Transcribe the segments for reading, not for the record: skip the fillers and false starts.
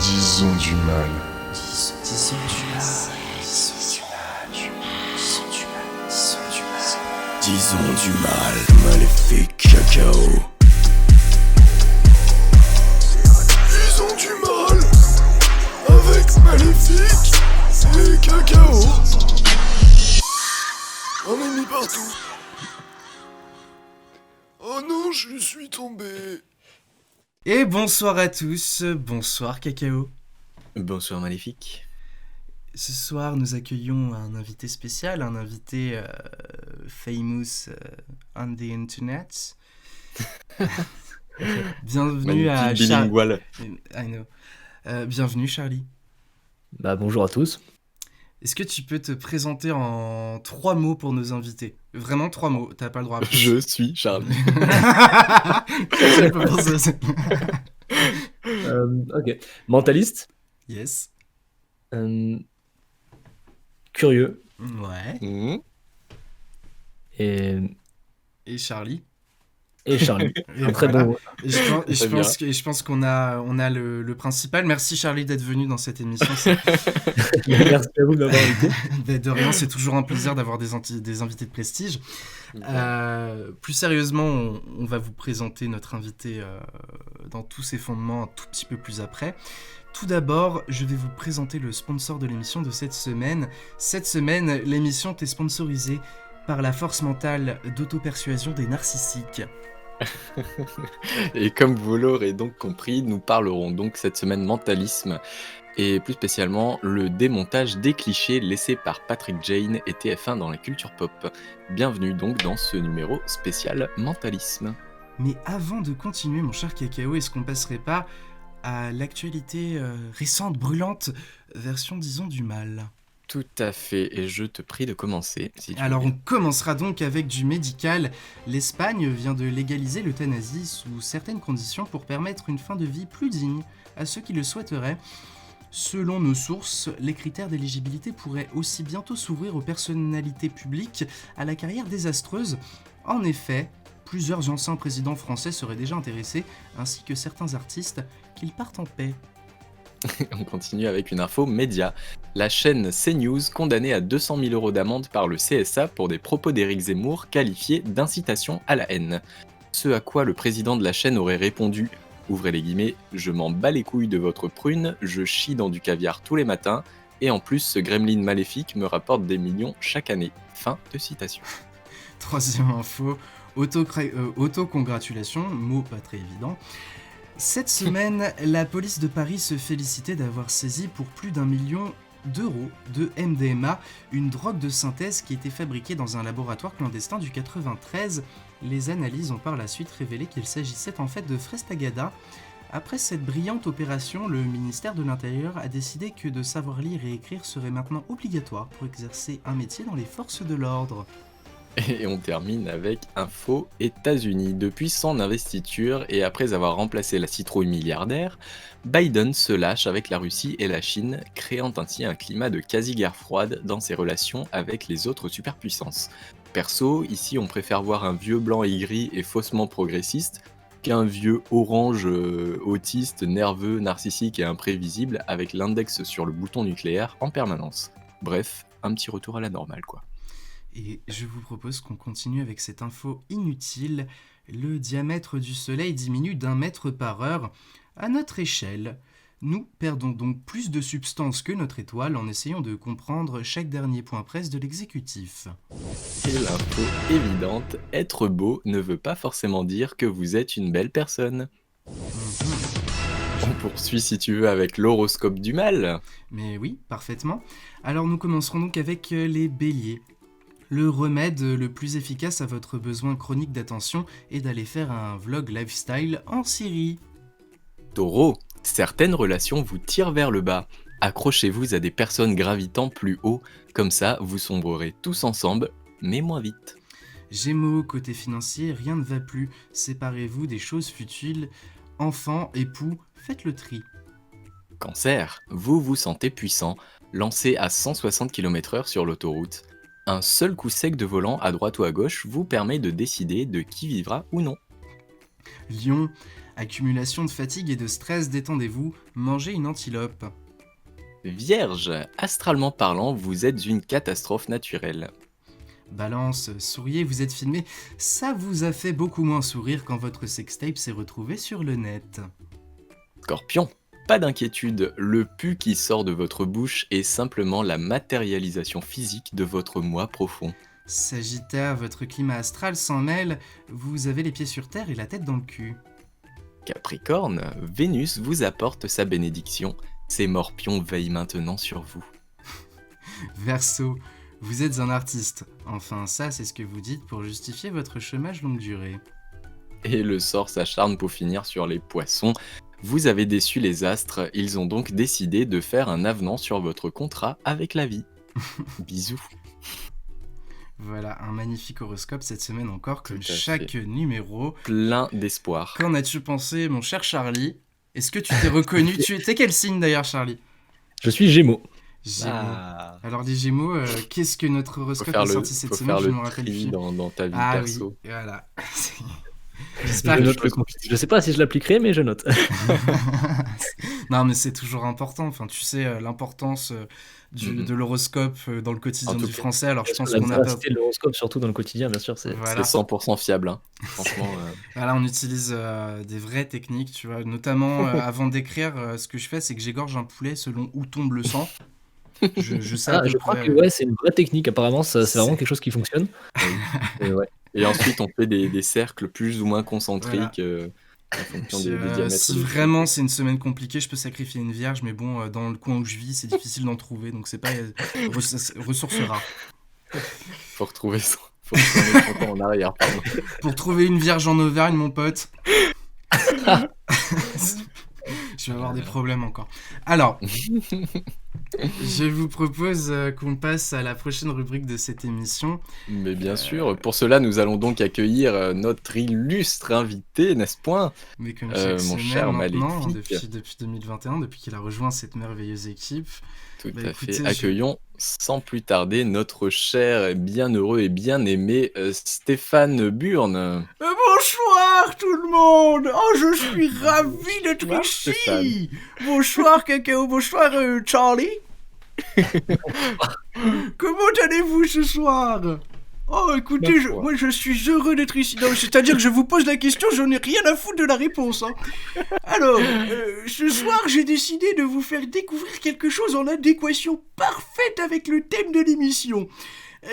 Disons du mal. Disons du mal. Disons du mal, maléfique cacao. Disons du mal avec maléfique et cacao. On est mis partout. Oh non, je suis tombé. Et bonsoir à tous, bonsoir Cacao. Bonsoir maléfique. Ce soir, nous accueillons un invité spécial, un invité famous on the internet. Bienvenue à bilingual. I know. Bienvenue Charlie. Bonjour à tous. Est-ce que tu peux te présenter en 3 mots pour nos invités? Vraiment 3 mots, t'as pas le droit à plus. Je suis Charlie. J'ai pas pensé à ça. Ok. Mentaliste. Yes. Curieux. Ouais. Mmh. Et Charlie. Charlie. Et Un très voilà. bon. Et je pense qu'on a le principal. Merci Charlie d'être venu dans cette émission. Merci à vous de m'avoir invité. De rien, c'est toujours un plaisir d'avoir des invités de prestige. Plus sérieusement, on va vous présenter notre invité dans tous ses fondements un tout petit peu plus après. Tout d'abord, je vais vous présenter le sponsor de l'émission de cette semaine. Cette semaine, l'émission est sponsorisée par la force mentale d'auto-persuasion des narcissiques. Et comme vous l'aurez donc compris, nous parlerons donc cette semaine mentalisme et plus spécialement le démontage des clichés laissés par Patrick Jane et TF1 dans la culture pop. Bienvenue donc dans ce numéro spécial mentalisme. Mais avant de continuer, mon cher Cacao, est-ce qu'on passerait pas à l'actualité récente, brûlante, version disons du mal? Tout à fait, et je te prie de commencer. Si tu Alors veux on bien. commencera donc avec du médical. L'Espagne vient de légaliser l'euthanasie sous certaines conditions pour permettre une fin de vie plus digne à ceux qui le souhaiteraient. Selon nos sources, les critères d'éligibilité pourraient aussi bientôt s'ouvrir aux personnalités publiques à la carrière désastreuse. En effet, plusieurs anciens présidents français seraient déjà intéressés, ainsi que certains artistes, qu'ils partent en paix. On continue avec une info média. La chaîne CNews condamnée à 200 000 € d'amende par le CSA pour des propos d'Éric Zemmour qualifiés d'incitation à la haine. Ce à quoi le président de la chaîne aurait répondu, ouvrez les guillemets, je m'en bats les couilles de votre prune, je chie dans du caviar tous les matins, et en plus ce gremlin maléfique me rapporte des millions chaque année. Fin de citation. Troisième info, autocongratulation, mot pas très évident. Cette semaine, la police de Paris se félicitait d'avoir saisi pour plus d'1 million d'euros de MDMA, une drogue de synthèse qui était fabriquée dans un laboratoire clandestin du 93. Les analyses ont par la suite révélé qu'il s'agissait en fait de Frestagada. Après cette brillante opération, le ministère de l'Intérieur a décidé que de savoir lire et écrire serait maintenant obligatoire pour exercer un métier dans les forces de l'ordre. Et on termine avec info États-Unis. Depuis son investiture et après avoir remplacé la citrouille milliardaire, Biden se lâche avec la Russie et la Chine, créant ainsi un climat de quasi-guerre froide dans ses relations avec les autres superpuissances. Perso, ici on préfère voir un vieux blanc aigri et faussement progressiste qu'un vieux orange autiste, nerveux, narcissique et imprévisible avec l'index sur le bouton nucléaire en permanence. Bref, un petit retour à la normale quoi. Et je vous propose qu'on continue avec cette info inutile. Le diamètre du Soleil diminue d'1 mètre par heure. À notre échelle, nous perdons donc plus de substance que notre étoile en essayant de comprendre chaque dernier point presse de l'exécutif. Et l'info évidente, être beau ne veut pas forcément dire que vous êtes une belle personne. On poursuit si tu veux avec l'horoscope du mal. Mais oui, parfaitement. Alors nous commencerons donc avec les béliers. Le remède le plus efficace à votre besoin chronique d'attention est d'aller faire un vlog lifestyle en Syrie. Taureau, certaines relations vous tirent vers le bas. Accrochez-vous à des personnes gravitant plus haut, comme ça vous sombrerez tous ensemble, mais moins vite. Gémeaux, côté financier, rien ne va plus. Séparez-vous des choses futiles. Enfants, époux, faites le tri. Cancer, vous vous sentez puissant, lancé à 160 km/h sur l'autoroute. Un seul coup sec de volant à droite ou à gauche vous permet de décider de qui vivra ou non. Lion, accumulation de fatigue et de stress, détendez-vous, mangez une antilope. Vierge, astralement parlant, vous êtes une catastrophe naturelle. Balance, souriez, vous êtes filmé, ça vous a fait beaucoup moins sourire quand votre sextape s'est retrouvé sur le net. Scorpion, pas d'inquiétude, le pu qui sort de votre bouche est simplement la matérialisation physique de votre moi profond. Sagittaire, votre climat astral s'en mêle, vous avez les pieds sur terre et la tête dans le cul. Capricorne, Vénus vous apporte sa bénédiction, ces morpions veillent maintenant sur vous. Verseau, vous êtes un artiste. Enfin, ça, c'est ce que vous dites pour justifier votre chômage longue durée. Et le sort s'acharne pour finir sur les poissons. Vous avez déçu les astres, ils ont donc décidé de faire un avenant sur votre contrat avec la vie. Bisous. Voilà, un magnifique horoscope cette semaine encore, comme Tout à chaque numéro. Plein d'espoir. Qu'en as-tu pensé, mon cher Charlie? Est-ce que tu t'es reconnu? T'es quel signe d'ailleurs, Charlie? Je suis Gémeaux. Gémeaux. Ah. Alors, les Gémeaux, qu'est-ce que notre Faut horoscope faire a le, sorti cette faut semaine? faire Je le me rappelle tri plus. dans ta vie Ah perso. oui, voilà. Je J'espère que note le compte. Je sais pas si je l'appliquerai, mais je note. Non, mais c'est toujours important. Enfin, tu sais, l'importance de l'horoscope dans le quotidien En tout du cas, français. Alors, je pense La qu'on a pas. véracité de l'horoscope, surtout dans le quotidien, bien sûr, c'est... Voilà. C'est 100% fiable. Hein. Franchement, Voilà, on utilise des vraies techniques, tu vois. Notamment, avant d'écrire, ce que je fais, c'est que j'égorge un poulet selon où tombe le sang. Je sais à peu je crois près, que ouais, c'est une vraie technique, apparemment, c'est vraiment C'est- quelque chose qui fonctionne. Et ouais. et ensuite, on fait des cercles plus ou moins concentriques en fonction des diamètres. si vraiment c'est une semaine compliquée, je peux sacrifier une vierge, mais bon, dans le coin où je vis, c'est difficile d'en trouver, donc c'est pas ressource rare. Faut retrouver son temps en arrière, pardon. Pour trouver une vierge en Auvergne, mon pote, je vais avoir des problèmes encore. Alors, je vous propose qu'on passe à la prochaine rubrique de cette émission. Mais bien sûr, pour cela, nous allons donc accueillir notre illustre invité, n'est-ce point? Mais comme chaque mon semaine cher maintenant, Maléfique. depuis 2021, depuis qu'il a rejoint cette merveilleuse équipe. Tout Bah, à écoutez, fait. Accueillons sans plus tarder notre cher, bienheureux et bien-aimé Stéphane Burn. Bonsoir tout le monde. Oh, je suis ravi d'être Bonsoir, ici. Stéphane. Bonsoir Cacao, bonsoir Charlie. Comment allez-vous ce soir? Oh, écoutez, moi je suis heureux d'être ici. Non, c'est-à-dire que je vous pose la question, j'en ai rien à foutre de la réponse. Hein. Alors, ce soir, j'ai décidé de vous faire découvrir quelque chose en adéquation parfaite avec le thème de l'émission.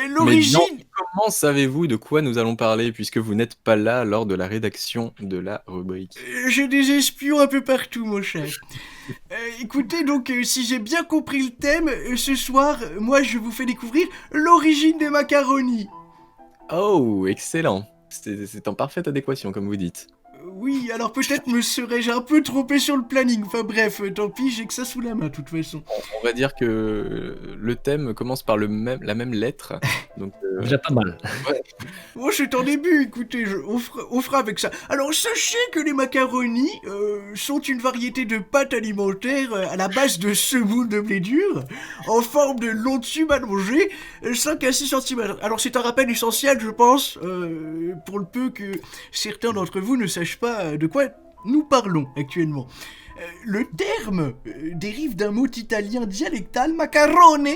L'origine... Mais non, comment savez-vous de quoi nous allons parler puisque vous n'êtes pas là lors de la rédaction de la rubrique? J'ai des espions un peu partout, mon cher. Écoutez, donc, si j'ai bien compris le thème, ce soir, moi, je vous fais découvrir l'origine des macaronis. Oh, excellent. C'est en parfaite adéquation, comme vous dites. Oui, alors peut-être me serais-je un peu trompé sur le planning. Enfin bref, tant pis, j'ai que ça sous la main, de toute façon. On va dire que le thème commence par la même lettre. Donc, Déjà pas mal. Bon, c'est en début, écoutez, on fera avec ça. Alors, sachez que les macaronis sont une variété de pâte alimentaire à la base de semoule de blé dur, en forme de long tube allongé, 5 à 6 cm. Alors, c'est un rappel essentiel, je pense, pour le peu que certains d'entre vous ne sachent pas de quoi nous parlons actuellement. Le terme dérive d'un mot italien dialectal, macarone,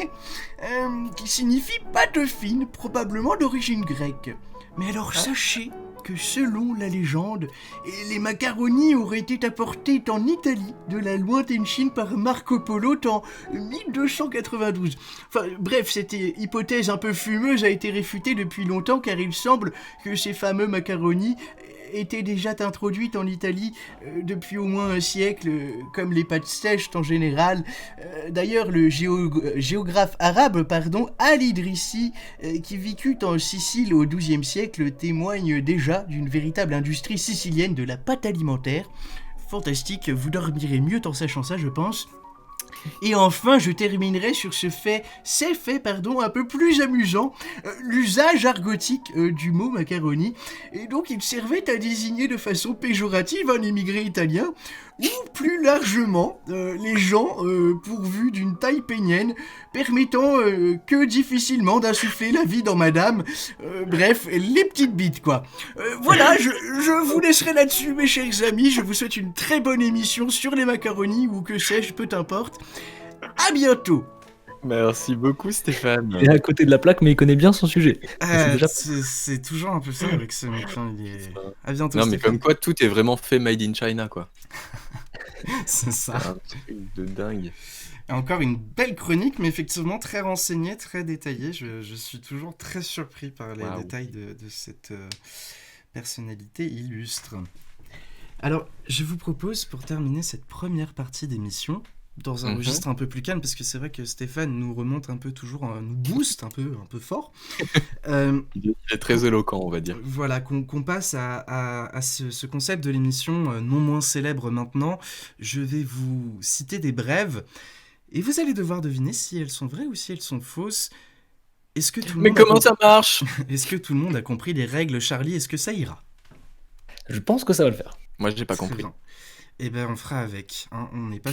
qui signifie pâte fine, probablement d'origine grecque. Mais alors sachez que selon la légende, les macaronis auraient été apportés en Italie de la lointaine Chine par Marco Polo en 1292. Enfin bref, cette hypothèse un peu fumeuse a été réfutée depuis longtemps car il semble que ces fameux macaronis étaient déjà introduites en Italie depuis au moins un siècle, comme les pâtes sèches en général. D'ailleurs, le géographe arabe, Al-Idrissi, qui vécut en Sicile au XIIe siècle, témoigne déjà d'une véritable industrie sicilienne de la pâte alimentaire. Fantastique, vous dormirez mieux en sachant ça, je pense. Et enfin, je terminerai sur ces faits un peu plus amusant, l'usage argotique du mot macaroni. Et donc, il servait à désigner de façon péjorative un immigré italien, ou plus largement les gens pourvus d'une taille pénienne permettant que difficilement d'insuffler la vie dans madame. Bref, les petites bites quoi. Voilà, je vous laisserai là-dessus mes chers amis, je vous souhaite une très bonne émission sur les macaronis ou que sais-je, peu importe. À bientôt. Merci beaucoup, Stéphane. Il est à côté de la plaque, mais il connaît bien son sujet. C'est déjà- C'est toujours un peu ça avec ce mec là, À bientôt Non, mais Stéphane. comme quoi, tout est vraiment fait made in China, quoi. C'est ça. Un truc de dingue. Et encore une belle chronique, mais effectivement très renseignée, très détaillée. Je suis toujours très surpris par les Waouh. détails de cette personnalité illustre. Alors, je vous propose, pour terminer cette première partie d'émission, dans un Mhm. registre un peu plus calme, parce que c'est vrai que Stéphane nous remonte un peu toujours, nous booste un peu fort. Il est très éloquent, on va dire. Voilà, qu'on passe à ce concept de l'émission non moins célèbre maintenant. Je vais vous citer des brèves et vous allez devoir deviner si elles sont vraies ou si elles sont fausses. Est-ce que tout le Mais monde a comment ça marche? Est-ce que tout le monde a compris les règles, Charlie? Est-ce que ça ira? Je pense que ça va le faire. Moi, j'ai pas Très compris. bien. Eh ben, on fera avec. Hein. On n'est pas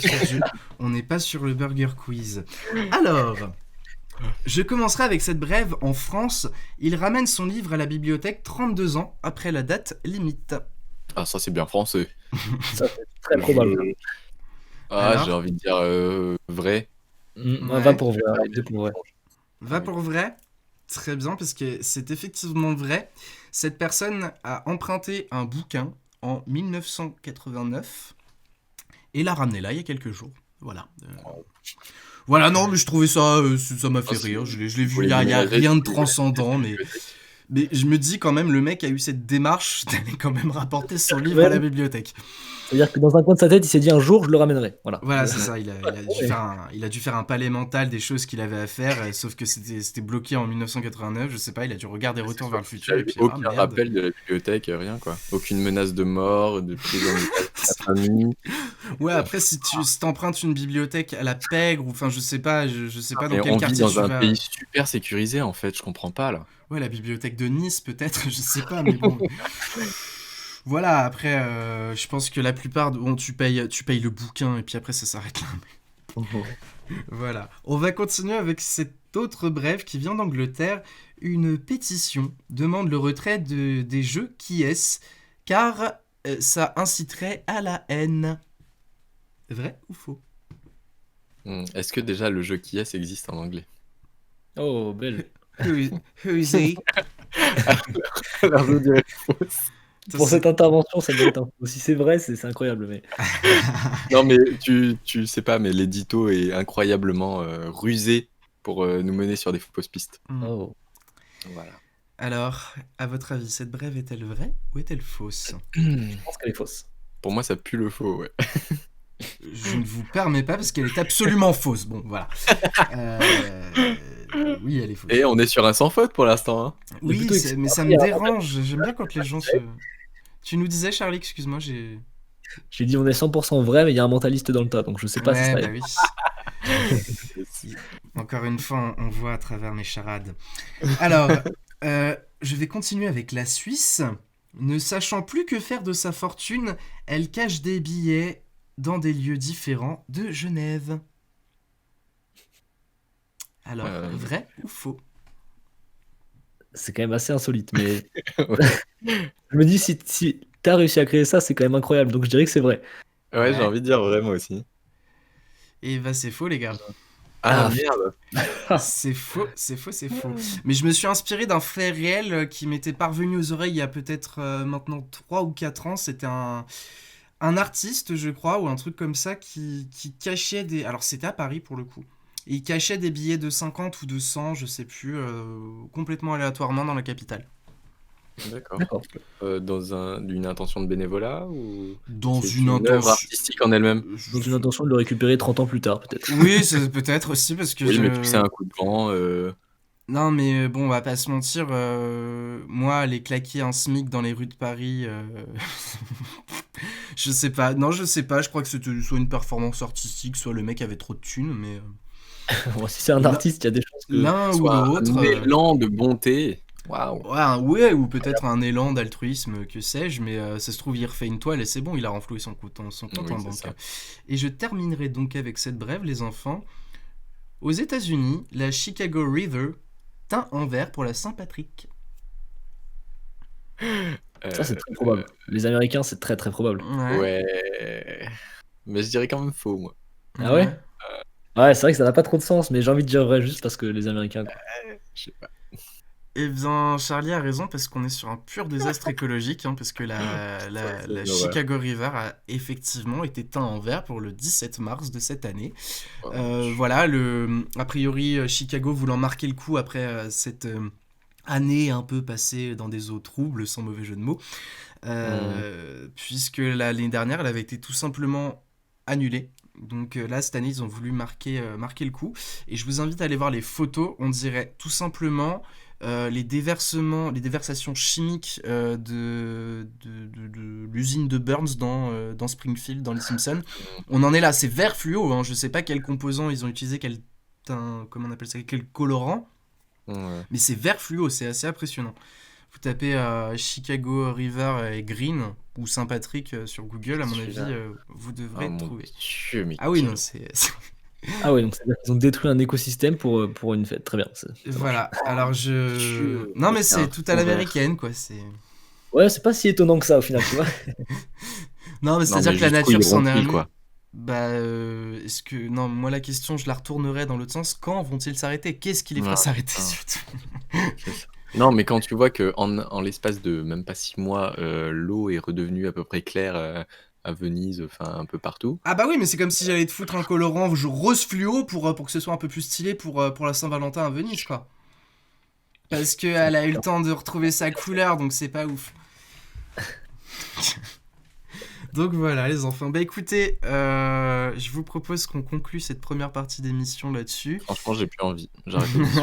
on n'est pas sur le Burger Quiz. Alors, je commencerai avec cette brève. En France, il ramène son livre à la bibliothèque 32 ans après la date limite. Ah, ça, c'est bien français. Ça, c'est très probable. Ah, Alors j'ai envie de dire vrai. Ouais. Va pour vrai. Deux pour vrai. Va pour vrai? Très bien, parce que c'est effectivement vrai. Cette personne a emprunté un bouquin en 1989 et l'a ramené là il y a quelques jours. Voilà. Voilà, non, mais je trouvais ça, ça m'a fait Ah, c'est- rire. Je l'ai vu, Oui, il y a mais rien de c'est- transcendant, mais je me dis quand même, le mec a eu cette démarche d'aller quand même rapporter son livre Ouais. à la bibliothèque. C'est-à-dire que dans un coin de sa tête, il s'est dit un jour, je le ramènerai. Voilà. Voilà, c'est ça. Il a dû faire un palais mental des choses qu'il avait à faire, sauf que c'était bloqué en 1989. Je sais pas, il a dû regarder Retour vers le futur. Et J'avais puis, aucun merde. rappel de la bibliothèque, rien, quoi. Aucune menace de mort, de prise en otage de la famille. Ouais, après, si t'empruntes une bibliothèque à la pègre, ou enfin, je sais pas dans Mais quel on vit quartier dans tu un vas. pays super sécurisé, en fait, je comprends pas, là. Ouais, la bibliothèque de Nice, peut-être, je sais pas, mais bon. Voilà, après, je pense que la plupart, bon, tu payes le bouquin, et puis après, ça s'arrête là. Voilà. On va continuer avec cette autre brève qui vient d'Angleterre. Une pétition demande le retrait des jeux qui est-ce, car ça inciterait à la haine. Vrai ou faux? Est-ce que déjà le jeu qui est existe en anglais? Oh, belle. Who is he? Alors, je dirais faux. Pour cette intervention, ça doit être un faux. Si c'est vrai, c'est incroyable. Mais Non, mais tu sais pas, mais l'édito est incroyablement rusé pour nous mener sur des fausses pistes. oh. Voilà. Alors, à votre avis, cette brève est-elle vraie ou est-elle fausse? Je pense qu'elle est fausse. Pour moi, ça pue le faux, ouais. Je ne vous permets pas parce qu'elle est absolument fausse. Bon, voilà. Oui, elle est fausse. Et on est sur un sans faute pour l'instant, hein. Oui, plutôt mais ça me dérange. J'aime bien quand les gens se... Tu nous disais, Charlie, excuse-moi, j'ai... J'ai dit on est 100% vrai, mais il y a un mentaliste dans le tas, donc je sais pas si Ouais, ça bah oui. Encore une fois, on voit à travers mes charades. Alors, je vais continuer avec la Suisse. Ne sachant plus que faire de sa fortune, elle cache des billets dans des lieux différents de Genève. Alors, vrai ou faux? C'est quand même assez insolite, mais je me dis si t'as réussi à créer ça, c'est quand même incroyable, donc je dirais que c'est vrai. Ouais, j'ai envie de dire vrai, moi aussi. Et bah c'est faux les gars. Ah, Ah, merde. C'est faux, c'est faux, c'est faux. Mais je me suis inspiré d'un fait réel qui m'était parvenu aux oreilles il y a peut-être maintenant 3 ou 4 ans. C'était un artiste, je crois, ou un truc comme ça qui cachait des... Alors c'était à Paris pour le coup. Il cachait des billets de 50 ou de 100, je sais plus, complètement aléatoirement dans la capitale. D'accord. D'accord. Dans une intention de bénévolat ou Dans c'est une œuvre intention... artistique en elle-même? Dans une intention de le récupérer 30 ans plus tard, peut-être. Oui, c'est peut-être aussi parce que Oui, je... mais tu sais, un coup de vent. Non, mais bon, on va pas se mentir, moi, aller claquer un SMIC dans les rues de Paris, je sais pas. Non, je sais pas, je crois que c'était soit une performance artistique, soit le mec avait trop de thunes, mais Bon, si c'est un artiste, il y a des chances que. l'un ou Soit l'autre. un élan de bonté. Waouh. Ouais, ou peut-être un élan d'altruisme, que sais-je, mais ça se trouve, il refait une toile et c'est bon, il a renfloué son compte en Oui, c'est banque. ça. Et je terminerai donc avec cette brève, les enfants. Aux États-Unis, la Chicago River teint en vert pour la Saint-Patrick. Ça, c'est Euh, très probable. Les Américains, c'est très très probable. ouais. Mais je dirais quand même faux, moi. Ah ouais? Ouais, c'est vrai que ça n'a pas trop de sens, mais j'ai envie de dire vrai juste parce que les Américains, quoi. Je sais pas. Eh bien, Charlie a raison parce qu'on est sur un pur désastre écologique, parce que c'est la une horreur. Chicago River a effectivement été teint en vert pour le 17 mars de cette année. Oh, mon Dieu. Voilà, a priori, Chicago voulant marquer le coup après cette année un peu passée dans des eaux troubles, sans mauvais jeu de mots, puisque l'année dernière, elle avait été tout simplement annulée. Donc là, cette année, ils ont voulu marquer le coup. Et je vous invite à aller voir les photos. On dirait tout simplement les déversations chimiques de l'usine de Burns dans Springfield, dans Les Simpsons. On en est là, c'est vert fluo. Je sais pas quel composant ils ont utilisé, comment on appelle ça, quel colorant. Ouais. Mais c'est vert fluo, c'est assez impressionnant. Vous tapez Chicago River et Green ou Saint-Patrick sur Google, à mon avis, Celui-là. vous devrez Oh mon trouver. Dieu, mais Ah oui, quel- non, c'est... Ah ouais, donc c'est-à-dire qu'ils ont détruit un écosystème pour une fête. Très bien. Ça marche. Voilà, alors Dieu, Non, mais mais c'est c'est un tout à fond l'américaine, quoi. C'est... Ouais, c'est pas si étonnant que ça au final, tu vois. Non, mais Non, c'est-à-dire mais que la jusqu'où nature ils s'en est vont-ils, remise. quoi. Bah, est-ce que... Non, moi, la question, je la retournerai dans l'autre sens. Quand vont-ils s'arrêter? Qu'est-ce qui les fera Ouais, s'arrêter, putain. surtout? C'est ça. Non, mais quand tu vois que en l'espace de même pas 6 mois, l'eau est redevenue à peu près claire à Venise, enfin un peu partout. Ah bah oui, mais c'est comme si j'allais te foutre un colorant rose fluo pour que ce soit un peu plus stylé pour la Saint-Valentin à Venise, quoi. Parce qu'elle a eu le temps de retrouver sa couleur, donc c'est pas ouf. Donc voilà, les enfants. Bah écoutez, je vous propose qu'on conclue cette première partie d'émission là-dessus. Franchement, j'ai plus envie. J'arrête l'émission.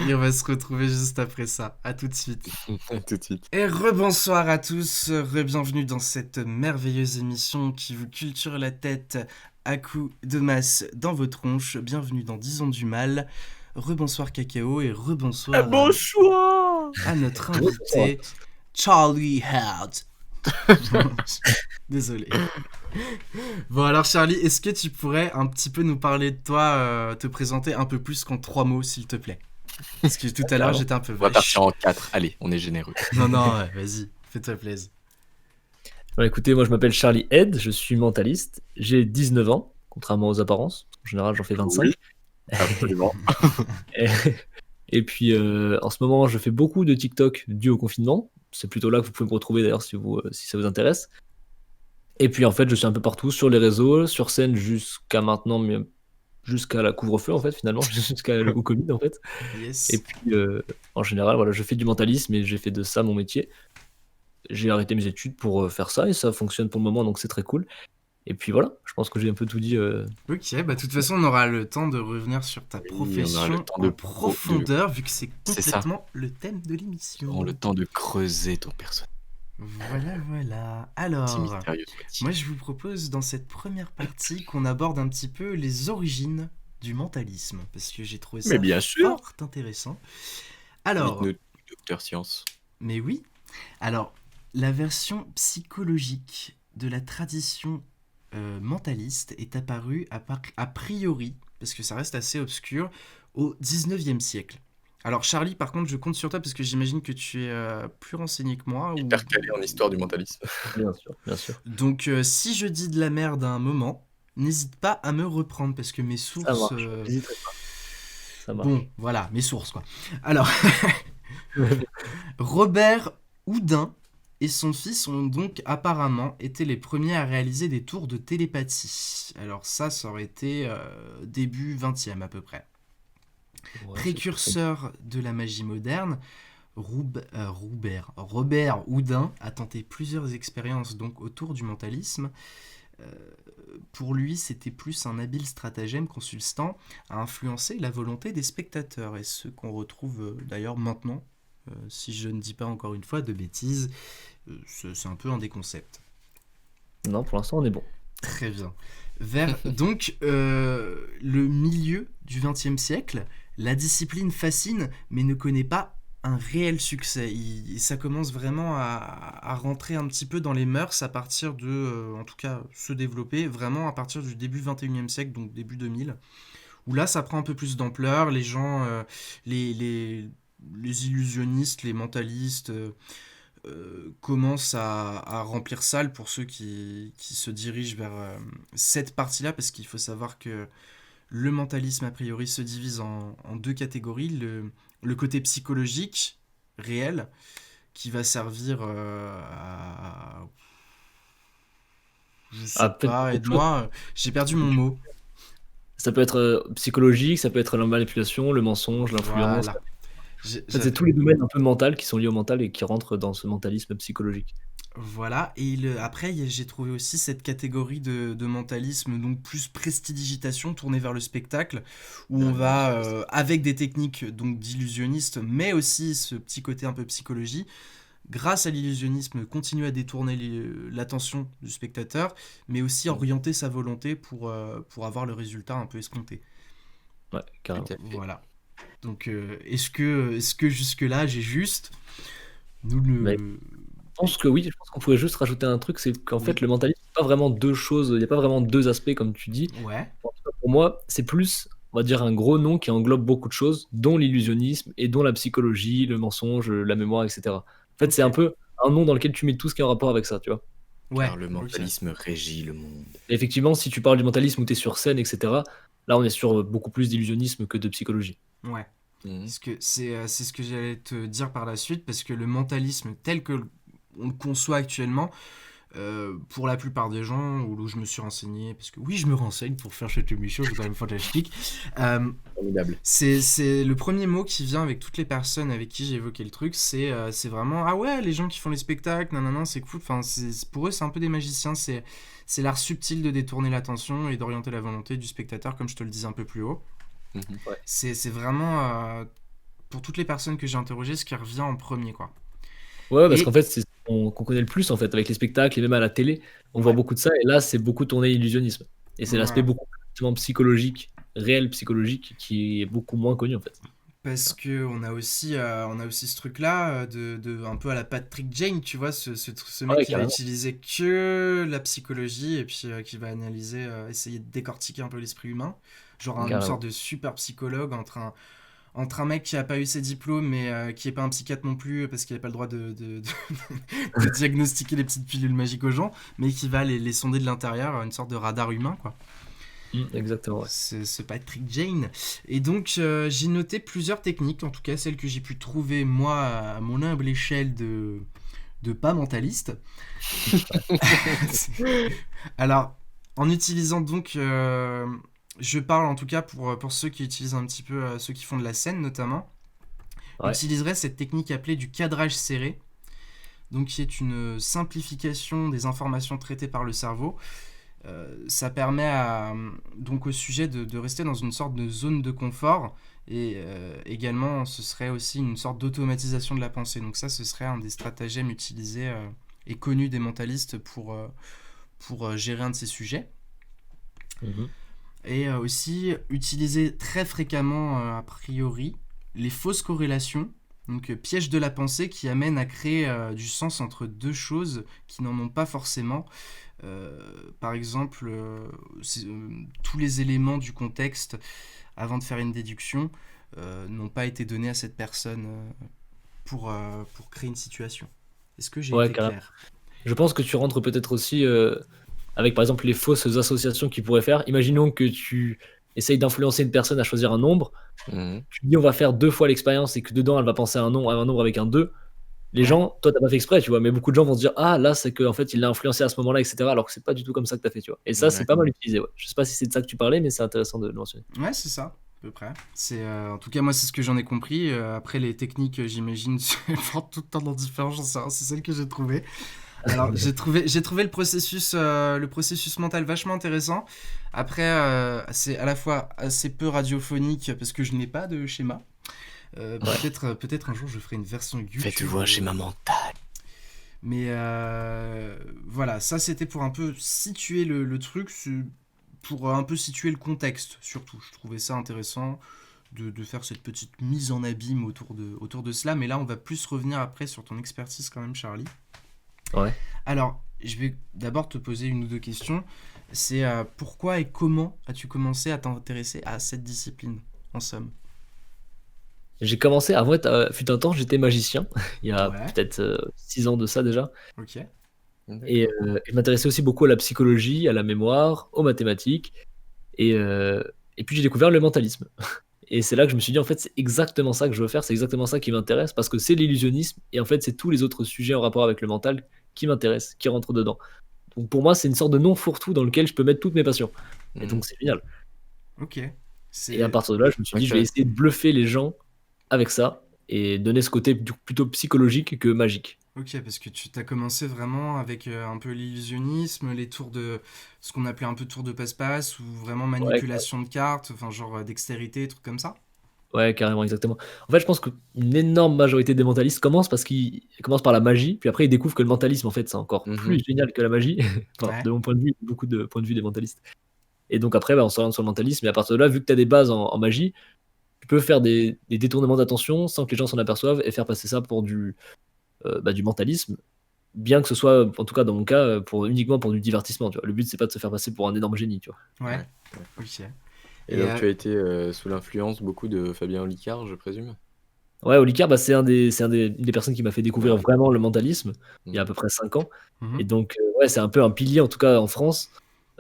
Et on va se retrouver juste après ça. À tout de suite. À tout de suite. Et rebonsoir à tous, re-bienvenue dans cette merveilleuse émission qui vous culture la tête à coups de masse dans vos tronches. Bienvenue dans Disons du mal. Rebonsoir Cacao et rebonsoir Bonsoir. à notre invité Charlie Hard. Désolé. Bon alors Charlie, est-ce que tu pourrais un petit peu nous parler de toi, te présenter un peu plus qu'en 3 mots s'il te plaît? Parce que tout à l'heure j'étais un peu On va vache. partir en 4. Allez, on est généreux. Non, ouais, vas-y, fais-toi plaisir. Bah, écoutez, moi je m'appelle Charlie Head, je suis mentaliste, j'ai 19 ans, contrairement aux apparences. En général, j'en fais 25. Oui, absolument. Et puis en ce moment, je fais beaucoup de TikTok dû au confinement. C'est plutôt là que vous pouvez me retrouver d'ailleurs si ça vous intéresse. Et puis en fait, je suis un peu partout sur les réseaux, sur scène jusqu'à maintenant, mais jusqu'à la couvre-feu en fait, finalement, au Covid en fait. Yes. Et puis en général, voilà, je fais du mentalisme et j'ai fait de ça mon métier. J'ai arrêté mes études pour faire ça et ça fonctionne pour le moment, donc c'est très cool. Et puis voilà, je pense que j'ai un peu tout dit. Ok, bah de toute façon on aura le temps de revenir sur ta Oui, on aura le profession temps de en profondeur vu que c'est C'est ça. complètement le thème de l'émission. Prends le temps de creuser ton personnage. Voilà. Si Alors, mystérieux soit-il. moi je vous propose dans cette première partie qu'on aborde un petit peu les origines du mentalisme parce que j'ai trouvé ça Mais bien sûr. fort intéressant. Alors, Dites-nous, Docteur Science. mais oui. Alors, la version psychologique de la tradition mentaliste est apparue a priori, parce que ça reste assez obscur, au 19e siècle. Alors Charlie, par contre, je compte sur toi parce que j'imagine que tu es plus renseigné que moi. Hyper calé en histoire du mentalisme. Bien sûr. Donc si je dis de la merde à un moment, n'hésite pas à me reprendre parce que mes sources... Ça marche, n'hésiterai pas. Ça marche. Bon, voilà, mes sources quoi. Alors, Robert Houdin et son fils ont donc apparemment été les premiers à réaliser des tours de télépathie. Alors ça aurait été début 20e à peu près. Ouais, Précurseur de la magie moderne, Robert Houdin a tenté plusieurs expériences donc autour du mentalisme. Pour lui, c'était plus un habile stratagème consistant à influencer la volonté des spectateurs, et ce qu'on retrouve d'ailleurs maintenant, si je ne dis pas encore une fois de bêtises, c'est un peu un des concepts. Non, pour l'instant, on est bon. Très bien. Vers donc le milieu du XXe siècle, La discipline fascine, mais ne connaît pas un réel succès. Ça commence vraiment à rentrer un petit peu dans les mœurs à partir de, en tout cas, se développer vraiment à partir du début 21e siècle, donc début 2000, où là, ça prend un peu plus d'ampleur. Les gens, les illusionnistes, les mentalistes commencent à remplir salle pour ceux qui se dirigent vers cette partie-là, parce qu'il faut savoir que le mentalisme, a priori, se divise en deux catégories. Le côté psychologique, réel, qui va servir à... Je sais Peut-être pas, beaucoup de choses. aide-moi, j'ai perdu mon mot. Ça peut être psychologique, ça peut être la manipulation, le mensonge, l'influence. Voilà. En fait, c'est tous les domaines un peu mental qui sont liés au mental et qui rentrent dans ce mentalisme psychologique. Voilà, et après j'ai trouvé aussi cette catégorie de mentalisme, donc plus prestidigitation, tournée vers le spectacle, où on va, avec des techniques donc d'illusionniste, mais aussi ce petit côté un peu psychologie, grâce à l'illusionnisme, continuer à détourner l'attention du spectateur, mais aussi orienter sa volonté pour avoir le résultat un peu escompté. Ouais, carrément. Tout à fait. Voilà. Donc est-ce que jusque-là j'ai juste... Nous Mais le... je pense que oui, je pense qu'on pourrait juste rajouter un truc, c'est qu'en Oui. fait, le mentalisme, c'est pas vraiment deux choses, il n'y a pas vraiment deux aspects comme tu dis. Ouais. En tout cas, pour moi, c'est plus, on va dire, un gros nom qui englobe beaucoup de choses, dont l'illusionnisme et dont la psychologie, le mensonge, la mémoire, etc. En fait, c'est Ok. un peu un nom dans lequel tu mets tout ce qui est en rapport avec ça, tu vois. Ouais. Car le Ok. mentalisme régit le monde. Et effectivement, si tu parles du mentalisme où tu es sur scène, etc., là, on est sur beaucoup plus d'illusionnisme que de psychologie. Ouais. Mhm. Parce que c'est ce que j'allais te dire par la suite, parce que le mentalisme tel que on le conçoit actuellement, pour la plupart des gens, où je me suis renseigné, parce que oui, je me renseigne pour faire cette émission, c'est quand même fantastique. Formidable. C'est le premier mot qui vient avec toutes les personnes avec qui j'ai évoqué le truc, c'est vraiment ah ouais, les gens qui font les spectacles, nanana, c'est cool. Enfin, pour eux, c'est un peu des magiciens, c'est l'art subtil de détourner l'attention et d'orienter la volonté du spectateur, comme je te le disais un peu plus haut. Mhm. C'est vraiment pour toutes les personnes que j'ai interrogées ce qui revient en premier, quoi. Ouais, parce Et qu'en fait, c'est ce qu'on connaît le plus, en fait, avec les spectacles et même à la télé, on voit ouais, beaucoup de ça, et là, c'est beaucoup tourné illusionnisme. Et c'est l'aspect voilà. beaucoup plus justement, psychologique, réel psychologique, qui est beaucoup moins connu, en fait. Parce que on a aussi ce truc-là un peu à la Patrick Jane, tu vois, ce mec Ouais, qui va carrément. utiliser que la psychologie et puis qui va analyser, essayer de décortiquer un peu l'esprit humain. Genre une Carrément. sorte de super psychologue entre un mec qui a pas eu ses diplômes mais qui est pas un psychiatre non plus parce qu'il a pas le droit de diagnostiquer les petites pilules magiques aux gens, mais qui va les sonder de l'intérieur, une sorte de radar humain, quoi. Exactement, ouais. Ce Patrick Jane. Et donc, j'ai noté plusieurs techniques, en tout cas celles que j'ai pu trouver, moi, à mon humble échelle de pas mentaliste. Alors, en utilisant donc... je parle en tout cas pour ceux qui utilisent un petit peu, ceux qui font de la scène notamment, Ouais. utiliserait cette technique appelée du cadrage serré, donc qui est une simplification des informations traitées par le cerveau. Ça permet donc au sujet de rester dans une sorte de zone de confort, et également ce serait aussi une sorte d'automatisation de la pensée. Donc ça, ce serait un des stratagèmes utilisés et connus des mentalistes pour gérer un de ces sujets. Mhm. Et aussi utiliser très fréquemment, a priori, les fausses corrélations, donc piège de la pensée qui amènent à créer du sens entre deux choses qui n'en ont pas forcément. Par exemple, tous les éléments du contexte avant de faire une déduction n'ont pas été donnés à cette personne pour créer une situation. Est-ce que j'ai Ouais, été carrément. clair? Je pense que tu rentres peut-être aussi avec, par exemple, les fausses associations qu'ils pourraient faire. Imaginons que tu essayes d'influencer une personne à choisir un nombre. Mhm. Tu dis on va faire 2 fois l'expérience et que dedans, elle va penser à un nombre avec un 2. Les Ouais. gens, toi, t'as pas fait exprès, tu vois, mais beaucoup de gens vont se dire ah là, c'est qu'en fait, il l'a influencé à ce moment-là, etc. Alors que c'est pas du tout comme ça que t'as fait, tu vois. Et ça, c'est Ouais. pas mal utilisé, ouais. Je sais pas si c'est de ça que tu parlais, mais c'est intéressant de le mentionner. Ouais, c'est ça, à peu près. En tout cas, moi, c'est ce que j'en ai compris. Après, les techniques, j'imagine, font tout le temps différent, j'en sais rien. C'est celle que j'ai trouvée. Alors, j'ai trouvé le processus mental vachement intéressant. Après, c'est à la fois assez peu radiophonique parce que je n'ai pas de schéma. Peut-être un jour, je ferai une version YouTube. Faites-vous un schéma mental. Mais voilà, ça c'était pour un peu situer le truc, pour un peu situer le contexte surtout. Je trouvais ça intéressant. de faire cette petite mise en abîme autour de cela. Mais là, on va plus revenir après sur ton expertise quand même, Charlie. Ouais. Alors, je vais d'abord te poser une ou deux questions. C'est pourquoi et comment as-tu commencé à t'intéresser à cette discipline, en somme? J'ai commencé, en fait, fut un temps, j'étais magicien, il y a Ouais, peut-être 6 ans de ça déjà. ok. Et je m'intéressais aussi beaucoup à la psychologie, à la mémoire, aux mathématiques. Et, euh, et puis j'ai découvert le mentalisme. Et c'est là que je me suis dit, en fait, c'est exactement ça que je veux faire, c'est exactement ça qui m'intéresse, parce que c'est l'illusionnisme, et en fait, c'est tous les autres sujets en rapport avec le mental qui m'intéressent, qui rentrent dedans. Donc pour moi, c'est une sorte de non-fourre-tout dans lequel je peux mettre toutes mes passions. Et Mhm. donc c'est génial. Ok. Et à C'est partir de là, je me suis dit, je vais Ok. essayer de bluffer les gens avec ça, et donner ce côté plutôt psychologique que magique. ok, parce que tu t'as commencé vraiment avec un peu l'illusionnisme, ce qu'on appelait un peu tour de passe-passe, ou vraiment Ouais, manipulation de cartes, enfin genre dextérité, trucs comme ça. ouais, carrément, exactement. En fait, je pense qu'une énorme majorité des mentalistes commencent parce qu'ils commencent par la magie, puis après ils découvrent que le mentalisme, en fait, c'est encore Mhm. plus génial que la magie. Enfin, Ouais. de mon point de vue, beaucoup de points de vue des mentalistes. Et donc après, bah, on s'oriente sur le mentalisme, et à partir de là, vu que tu as des bases en magie, tu peux faire des détournements d'attention sans que les gens s'en aperçoivent et faire passer ça pour du mentalisme, bien que ce soit, en tout cas dans mon cas, uniquement pour du divertissement. Tu vois. Le but, c'est pas de se faire passer pour un énorme génie. Tu vois. Ouais. Ouais. Ok. Et Et donc tu as été sous l'influence beaucoup de Fabien Olicard, je présume? Ouais, Olicard, bah, une des personnes qui m'a fait découvrir Ouais. vraiment le mentalisme il y a à Mhm. peu près 5 ans. Et mhm. donc, ouais, c'est un peu un pilier, en tout cas en France.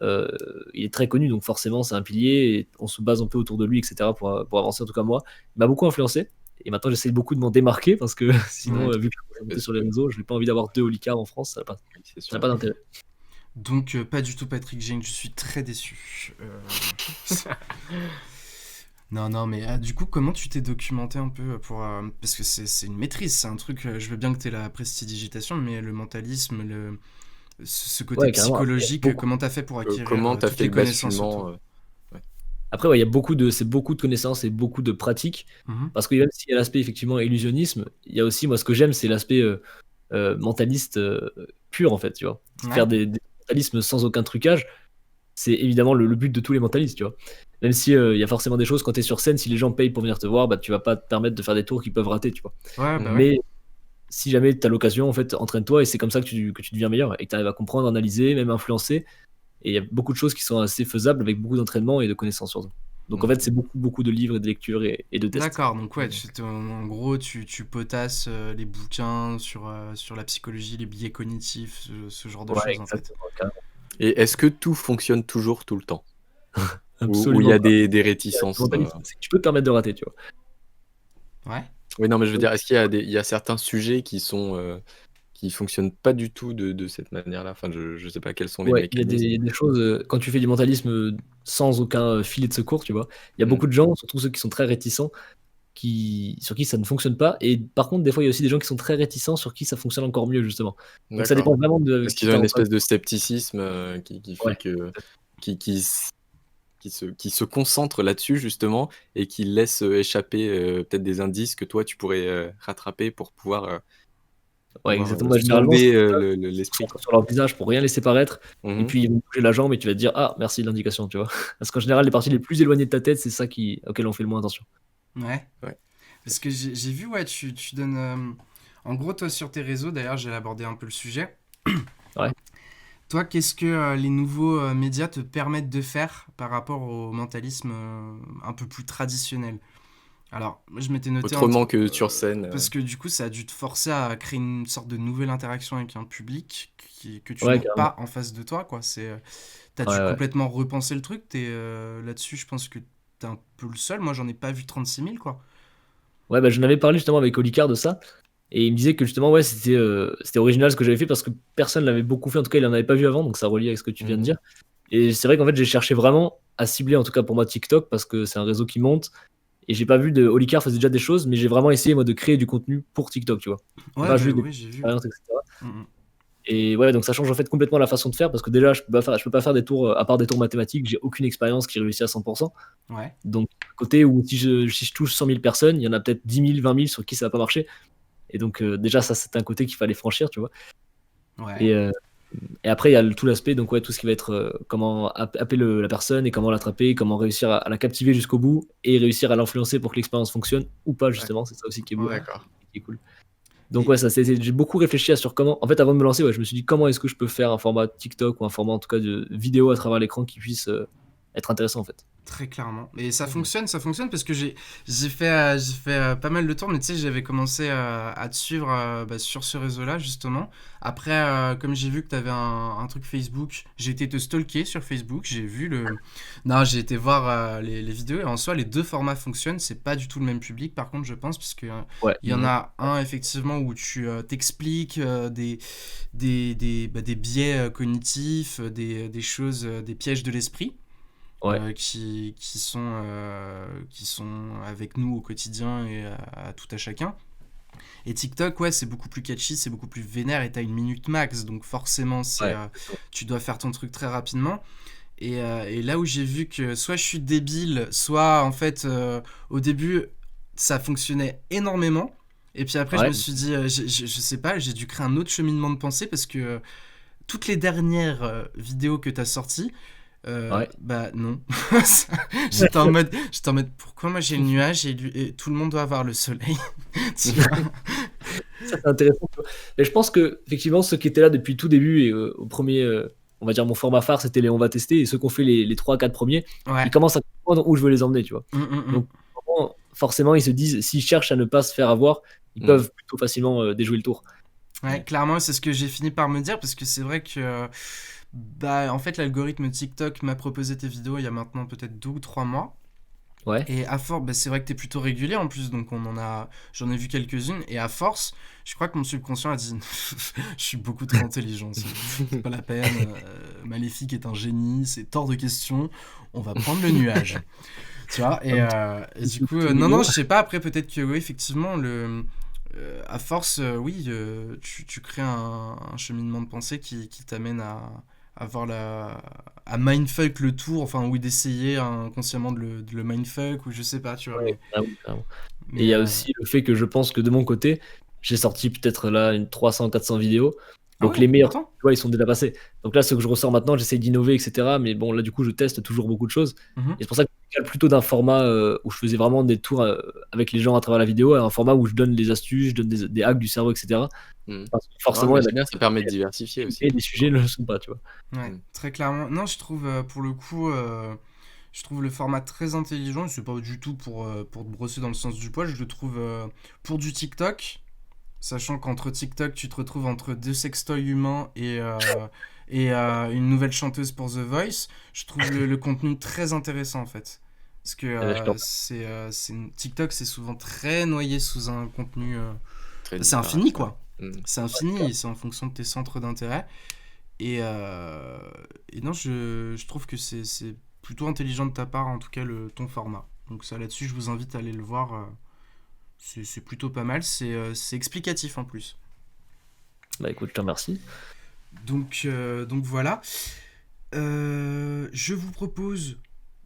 Euh, il est très connu, donc forcément, c'est un pilier. Et on se base un peu autour de lui, etc. pour avancer, en tout cas moi. Il m'a beaucoup influencé. Et maintenant, j'essaie beaucoup de m'en démarquer parce que sinon, Ouais. vu que je suis monté Parce sur que les réseaux, je n'ai pas envie d'avoir 2 Olicard en France. oui, c'est Ça n'a sûr. pas d'intérêt. Donc pas du tout Patrick Jane, je suis très déçu. Non, non, mais du coup, comment tu t'es documenté un peu pour... parce que c'est une maîtrise, c'est un truc, je veux bien que tu aies la prestidigitation, mais le mentalisme, ce côté Ouais, carrément. Après, il y a psychologique, beaucoup. comment t'as fait pour acquérir Comment t'as toutes fait les le connaissances autour? basculement ouais. Après, ouais, c'est beaucoup de connaissances et beaucoup de pratiques. Mhm. Parce que même s'il y a l'aspect effectivement illusionnisme, il y a aussi, moi, ce que j'aime, c'est l'aspect mentaliste pur, en fait, tu vois. Ouais, Faire des mentalismes sans aucun trucage, c'est évidemment le but de tous les mentalistes, tu vois. Même si il y a forcément des choses, quand tu es sur scène, si les gens payent pour venir te voir, bah, tu vas pas te permettre de faire des tours qu'ils peuvent rater, tu vois. ouais, bah Mhm. ouais. Mais si jamais tu as l'occasion, en fait, entraîne-toi et c'est comme ça que tu deviens meilleur et que tu arrives à comprendre, analyser, même influencer. Et il y a beaucoup de choses qui sont assez faisables avec beaucoup d'entraînement et de connaissances surtout. Donc en fait, c'est Mhm. beaucoup, beaucoup de livres et de lectures et de tests. D'accord, donc ouais, Mhm. en gros, tu potasses les bouquins sur la psychologie, les biais cognitifs, ce genre de Ouais, choses en fait. exactement, carrément. Et est-ce que tout fonctionne toujours tout le temps? Ou il y Absolument a pas. des Le réticences mentalisme, c'est que tu peux te permettre de rater, tu vois. Ouais. Oui, non, mais je veux dire, est-ce qu'il y a il y a certains sujets qui fonctionnent pas du tout de cette manière-là? Enfin, je sais pas quels sont les Ouais, il mécanismes. y a des choses, quand tu fais du mentalisme sans aucun filet de secours, tu vois, il y a Mhm. beaucoup de gens, surtout ceux qui sont très réticents, sur qui ça ne fonctionne pas. Et par contre, des fois, il y a aussi des gens qui sont très réticents sur qui ça fonctionne encore mieux, justement. Donc ça D'accord. dépend vraiment de Est-ce qui qu'ils ont t'as une en face. espèce de scepticisme qui fait Ouais. que qui se concentre là-dessus justement et qui laisse échapper peut-être des indices que toi tu pourrais rattraper pour Ouais, pouvoir exactement. Bah, généralement, sonder ils se l'esprit, concentrent quoi. sur leur visage pour rien laisser paraître. Et Mhm. puis, ils vont bouger la jambe et tu vas te dire: «Ah, merci de l'indication», tu vois? Parce qu'en général, les parties les plus éloignées de ta tête, c'est ça auquel on fait le moins attention. Ouais. Ouais. Parce que j'ai vu, ouais, tu donnes. En gros, toi, sur tes réseaux, d'ailleurs, j'ai abordé un peu le sujet. Ouais. Toi, qu'est-ce que les nouveaux médias te permettent de faire par rapport au mentalisme un peu plus traditionnel? Alors, moi, je m'étais noté Autrement que sur scène. parce que du coup, ça a dû te forcer à créer une sorte de nouvelle interaction avec un public que tu Ouais, n'as carrément. pas en face de toi, quoi. T'as Ouais, dû ouais. complètement repenser le truc. Là-dessus, je pense que t'es un peu le seul. Moi, j'en ai pas vu 36 000, quoi. Ouais, bah, j'en avais parlé justement avec Olicard de ça. Et il me disait que justement, ouais, c'était original ce que j'avais fait parce que personne l'avait beaucoup fait. En tout cas, il en avait pas vu avant. Donc ça relie avec ce que tu viens de Mhm. dire. Et c'est vrai qu'en fait, j'ai cherché vraiment à cibler, en tout cas pour moi, TikTok parce que c'est un réseau qui monte. Et j'ai pas vu Olicard faisait déjà des choses, mais j'ai vraiment essayé, moi, de créer du contenu pour TikTok, tu vois. Ouais, Pas bah juste des oui, j'ai vu. expériences, etc. Mm, mm. Et ouais, donc ça change en fait complètement la façon de faire parce que déjà, je peux pas faire des tours, à part des tours mathématiques, j'ai aucune expérience qui réussit à 100%. Ouais, Donc, côté où si je touche 100 000 personnes, il y en a peut-être 10 000, 20 000 sur qui ça va pas marcher. Et donc, déjà, ça, c'était un côté qu'il fallait franchir, tu vois. ouais. Et Et après, il y a tout l'aspect, donc ouais, tout ce qui va être comment happer la personne et comment l'attraper, comment réussir à la captiver jusqu'au bout et réussir à l'influencer pour que l'expérience fonctionne ou pas, justement. C'est ça aussi qui est beau, D'accord. qui est cool. Donc Et- ouais, j'ai beaucoup réfléchi sur comment. En fait, avant de me lancer, ouais, je me suis dit comment est-ce que je peux faire un format TikTok ou un format en tout cas de vidéo à travers l'écran qui puisse être intéressant en fait. Très clairement. Et ça Mhm. fonctionne parce que j'ai fait pas mal de tours, mais tu sais, j'avais commencé à te suivre sur ce réseau-là, justement. Après, comme j'ai vu que tu avais un truc Facebook, j'ai été te stalker sur Facebook, j'ai vu le... Non, j'ai été voir les vidéos, et en soi, les deux formats fonctionnent, c'est pas du tout le même public, par contre, je pense, parce que Ouais. il y en Mhm. a un, effectivement, où tu t'expliques des biais cognitifs, des choses, des pièges de l'esprit Ouais. qui sont avec nous au quotidien et à tout à chacun. Et TikTok, ouais, c'est beaucoup plus catchy, c'est beaucoup plus vénère et t'as une minute max, donc forcément, Ouais. tu dois faire ton truc très rapidement. Et là où j'ai vu que soit je suis débile, soit en fait, au début, ça fonctionnait énormément. Et puis après, je Ouais. me suis dit, je sais pas, j'ai dû créer un autre cheminement de pensée parce que toutes les dernières vidéos que t'as sorties, Ouais. bah non. J'étais en mode, pourquoi moi j'ai le nuage et tout le monde doit avoir le soleil. Tu vois. Ça, c'est intéressant. Et je pense que effectivement ceux qui étaient là depuis tout début et au premier, on va dire mon format phare, c'était les on va tester et ceux qui ont fait les 3-4 premiers, Ouais. ils commencent à comprendre où je veux les emmener, tu vois. Mm. Donc forcément, ils se disent s'ils cherchent à ne pas se faire avoir, ils Mm. peuvent plutôt facilement déjouer le tour. Ouais, clairement, c'est ce que j'ai fini par me dire parce que c'est vrai que bah en fait l'algorithme TikTok m'a proposé tes vidéos il y a maintenant peut-être 2 ou 3 mois. Ouais. Et à force, bah, c'est vrai que t'es plutôt régulier en plus, donc j'en ai vu quelques-unes. Et à force, je crois que mon subconscient a dit, je suis beaucoup trop intelligent, c'est pas la peine. Maléfique est un génie, c'est hors de question. On va prendre le nuage, tu vois. Et du coup, non, je sais pas. Après, peut-être que oui, effectivement, à force, oui, tu crées un cheminement de pensée qui t'amène à voir à mindfuck le tour, enfin, ou d'essayer inconsciemment de le mindfuck, ou je sais pas, tu vois. Ouais, carrément, carrément. Et il Mais y a aussi le fait que je pense que de mon côté, j'ai sorti peut-être là une 300-400 vidéos. ah Donc ouais, les meilleurs, tu autant. vois, ils sont déjà passés. Donc là, ce que je ressors maintenant, j'essaie d'innover, etc. Mais bon, là, du coup, je teste toujours beaucoup de choses. Mhm. Et c'est pour ça que je cale plutôt d'un format où je faisais vraiment des tours avec les gens à travers la vidéo, à un format où je donne des astuces, je donne des hacks du cerveau, etc. Mm. Parce que Non, forcément, mais il y en c'est a bien, ça permet de diversifier aussi. et des sujets ne le sont pas, tu vois. Ouais, Mm. très clairement. Non, je trouve, pour le coup, je trouve le format très intelligent. C'est pas du tout pour te brosser dans le sens du poil. Je le trouve pour du TikTok. Sachant qu'entre TikTok, tu te retrouves entre deux sextoys humains et une nouvelle chanteuse pour The Voice, je trouve le contenu très intéressant en fait. Parce que Eh ben, je te TikTok, c'est souvent très noyé sous un contenu. Très C'est infini différent. quoi. Mm. C'est infini, c'est en fonction de tes centres d'intérêt. Et non, je trouve que c'est plutôt intelligent de ta part, en tout cas, ton format. Donc ça là-dessus, je vous invite à aller le voir. C'est plutôt pas mal, c'est explicatif en plus. Bah écoute, je te remercie. Donc voilà. Je vous propose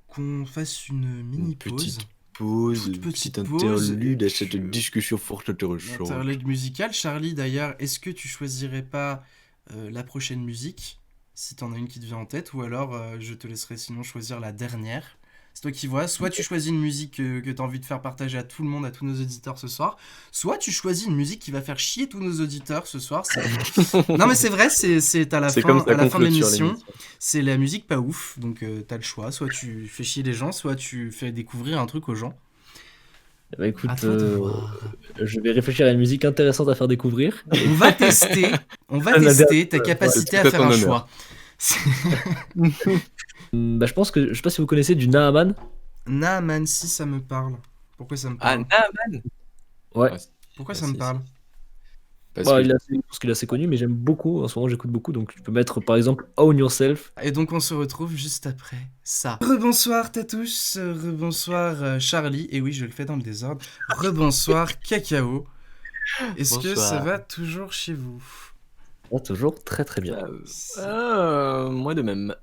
qu'on fasse une mini pause. Pause, Toute une petite petite pause, interlude et à cette puis, discussion fort intéressante. Interlude musical. Charlie, d'ailleurs, est-ce que tu choisirais pas la prochaine musique, si t'en as une qui te vient en tête, ou alors je te laisserai sinon choisir la dernière. C'est toi qui vois. Soit tu choisis une musique que tu as envie de faire partager à tout le monde, à tous nos auditeurs ce soir, soit tu choisis une musique qui va faire chier tous nos auditeurs ce soir. Non mais c'est vrai, c'est à la C'est fin, comme ça à la qu'on fin de clôture l'émission. l'émission. C'est la musique pas ouf, donc t'as le choix. Soit tu fais chier les gens, soit tu fais découvrir un truc aux gens. Bah écoute, À toi de voir. je vais réfléchir à une musique intéressante à faire découvrir. On va tester ta capacité à tout à faire ton un honneur. choix. Bah je pense que, je sais pas si vous connaissez du Naaman. Naaman, si ça me parle. Pourquoi ça me Ah, parle Naaman. Ouais. Pourquoi Ah, ça me si, parle si. Parce Bah, que je pense qu'il est assez connu, mais j'aime beaucoup. En ce moment, j'écoute beaucoup. Donc, tu peux mettre par exemple Own Yourself. Et donc on se retrouve juste après ça. Rebonsoir Tatous, rebonsoir Charlie, et oui je le fais dans le désordre. Rebonsoir Cacao. Est-ce que ça Bonsoir. va toujours chez vous? Ah, toujours très très bien. moi de même.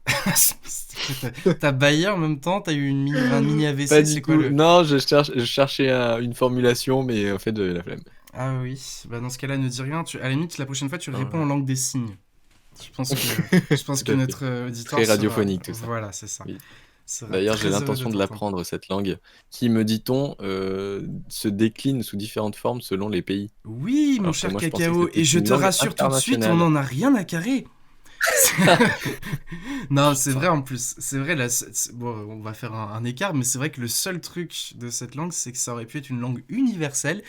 T'as baillé en même temps? T'as eu un mini AVC? Pas C'est du quoi tout. le... Non, je cherchais une formulation, mais en fait de la flemme. Ah oui, bah dans ce cas-là ne dis rien. À la limite la prochaine fois tu réponds Ouais. en langue des signes. Je pense que Tout à fait. notre auditeur Très sera... radiophonique, tout ça. Voilà, c'est ça. Oui. Sera D'ailleurs, j'ai très heureux l'intention de t'entendre. l'apprendre, cette langue, qui, me dit-on, se décline sous différentes formes selon les pays. Oui, mon Alors que cher moi, je pensais que Cacao, c'était et je une te langue rassure tout de suite, on internationale. n'en a rien à carrer. Non, c'est vrai en plus. C'est vrai, là, bon, on va faire un écart, mais c'est vrai que le seul truc de cette langue, c'est que ça aurait pu être une langue universelle